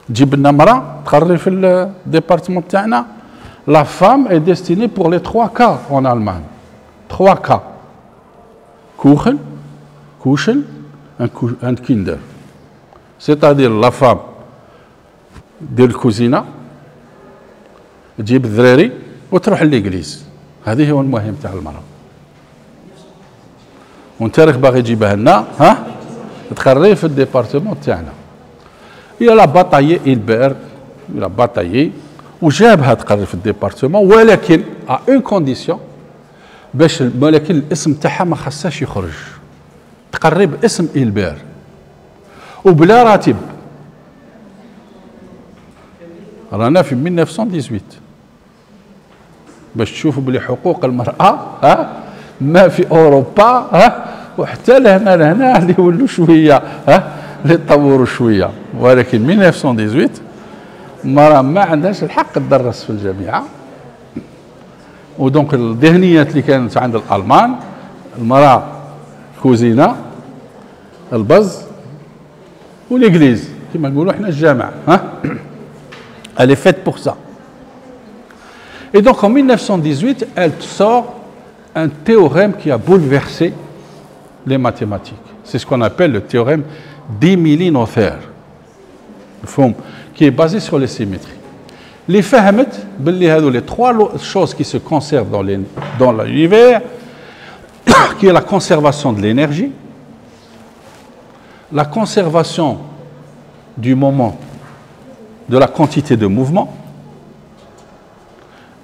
تجيب لنا مرأة تقري في الديبارتمون تاعنا. La femme est destinée pour les 3 cas en Allemagne. 3 cas. Kuchen, Kuscheln und Kinder. C'est-à-dire la femme دير الكوزينة تجيب الذراري وتروح للإجليز. هذه هو المهم تاع المرأة. وانت راك باغي تجيبها لنا ها تقري في الديبارتمون تاعنا. إلا باتايي إلبير إلا باتايي وجابها تقري في الديبارتمون ولكن à une condition باش ولكن الاسم تاعها ما خصهاش يخرج. تقري باسم إلبير وبلا راتب. رانا في 1918 باش تشوفوا بلي حقوق المرأة ها ما في أوروبا ها وحتى لهنا اللي يولوا شوية ها اللي يطوروا شوية. ولكن 1918 المرأة ما عندهاش الحق تدرس في الجامعة. ودونك الذهنيات اللي كانت عند الألمان المرأة كوزينة البز والإنجليز كما نقولوا احنا الجامعة ها. Elle est faite pour ça. Et donc en 1918, elle sort un théorème qui a bouleversé les mathématiques. C'est ce qu'on appelle le théorème 10 millinothaires, qui est basé sur les symétries. Les فهمت باللي هذو les trois choses qui se conservent dans l'univers, qui est la conservation de l'énergie, la conservation du moment, de la quantité de mouvement,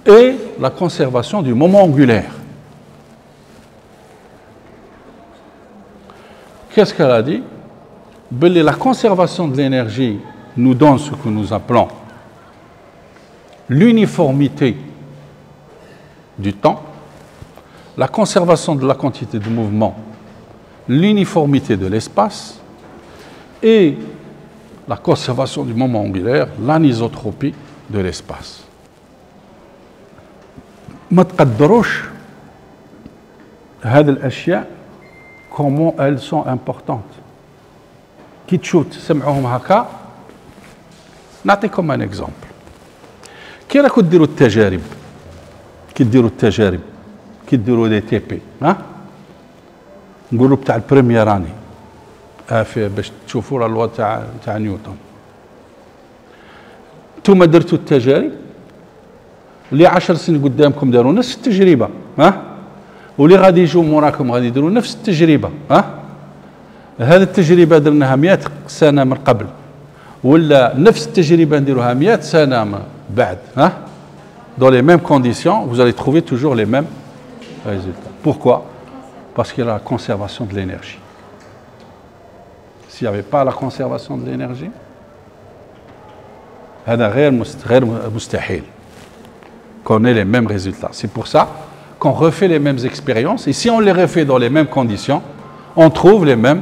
et la conservation du moment angulaire. Qu'est-ce qu'elle a dit? La conservation de l'énergie nous donne ce que nous appelons l'uniformité du temps, la conservation de la quantité de mouvement, l'uniformité de l'espace, et la conservation du moment angulaire, l'anisotropie de l'espace. ما تقدروش هذه الأشياء comment elles sont importantes. كي تشوف تسمعوهم هكا نعطيكم un exemple. كي راكم ديروا التجارب كي ديروا دي تي بي نقولوا بتاع البريمير اني باش تشوفوا لا لوا تاع نيوتن. نتوما درتوا التجارب اللي 10 سنين قدامكم داروا نفس التجربه واللي غادي يجوا موراكم غادي يديروا نفس التجربه هذه التجربه درناها 100 سنه من قبل ولا نفس التجربه نديروها 100 سنه بعد dans les mêmes conditions vous allez trouver toujours les mêmes résultats. Pourquoi? Parce qu'il y a la conservation de l'énergie. S'il n'y avait pas la conservation de l'énergie, هذا غير مستحيل qu'on ait les mêmes résultats. C'est pour ça qu'on refait les mêmes expériences et si on les refait dans les mêmes conditions, on trouve les mêmes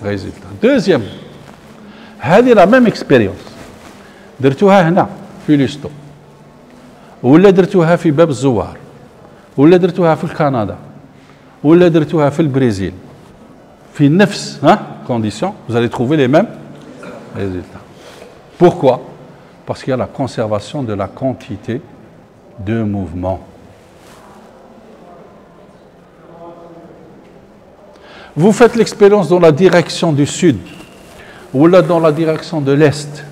résultats. Deuxième, هذه la même expérience درتوها هنا في ليستو ولا درتوها في باب الزوار ولا درتوها في الكندا ولا درتوها في البرازيل في نفس conditions, vous allez trouver les mêmes résultats. Pourquoi? Parce qu'il y a la conservation de la quantité de mouvement. Vous faites l'expérience dans la direction du sud, ou là dans la direction de l'est,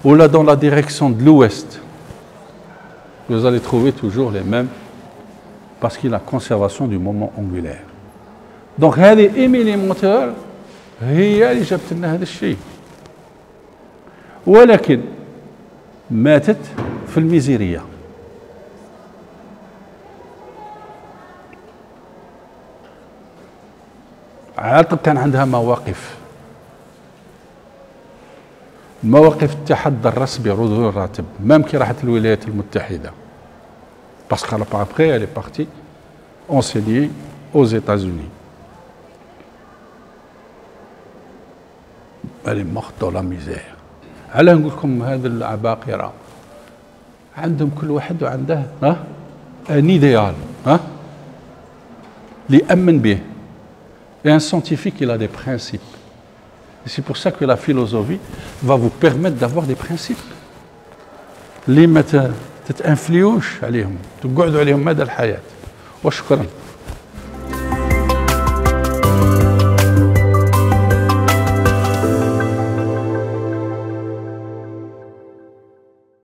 ou là dans la direction de l'ouest. Vous allez trouver toujours les mêmes, parce qu'il y a la conservation du moment angulaire. Donc, هذه إيميلي موتور هي اللي جابت لنا هذا الشيء. ولكن ماتت في الميزيرية. عاد كان عندها مواقف التحدى الرسمي ردود الراتب مام كي راحت الولايات المتحدة parce qu'après elle est partie enseigner aux États-Unis. Elle est morte dans la misère. علاه نقول لكم هذا العباقرة عندهم كل واحد وعنده un idéal اللي يأمن به. Et un scientifique, il a des principes. Et c'est pour ça que la philosophie va vous permettre d'avoir des principes. اللي ما تتأنفليوش عليهم تقعدوا عليهم مدى الحياة. وشكرا.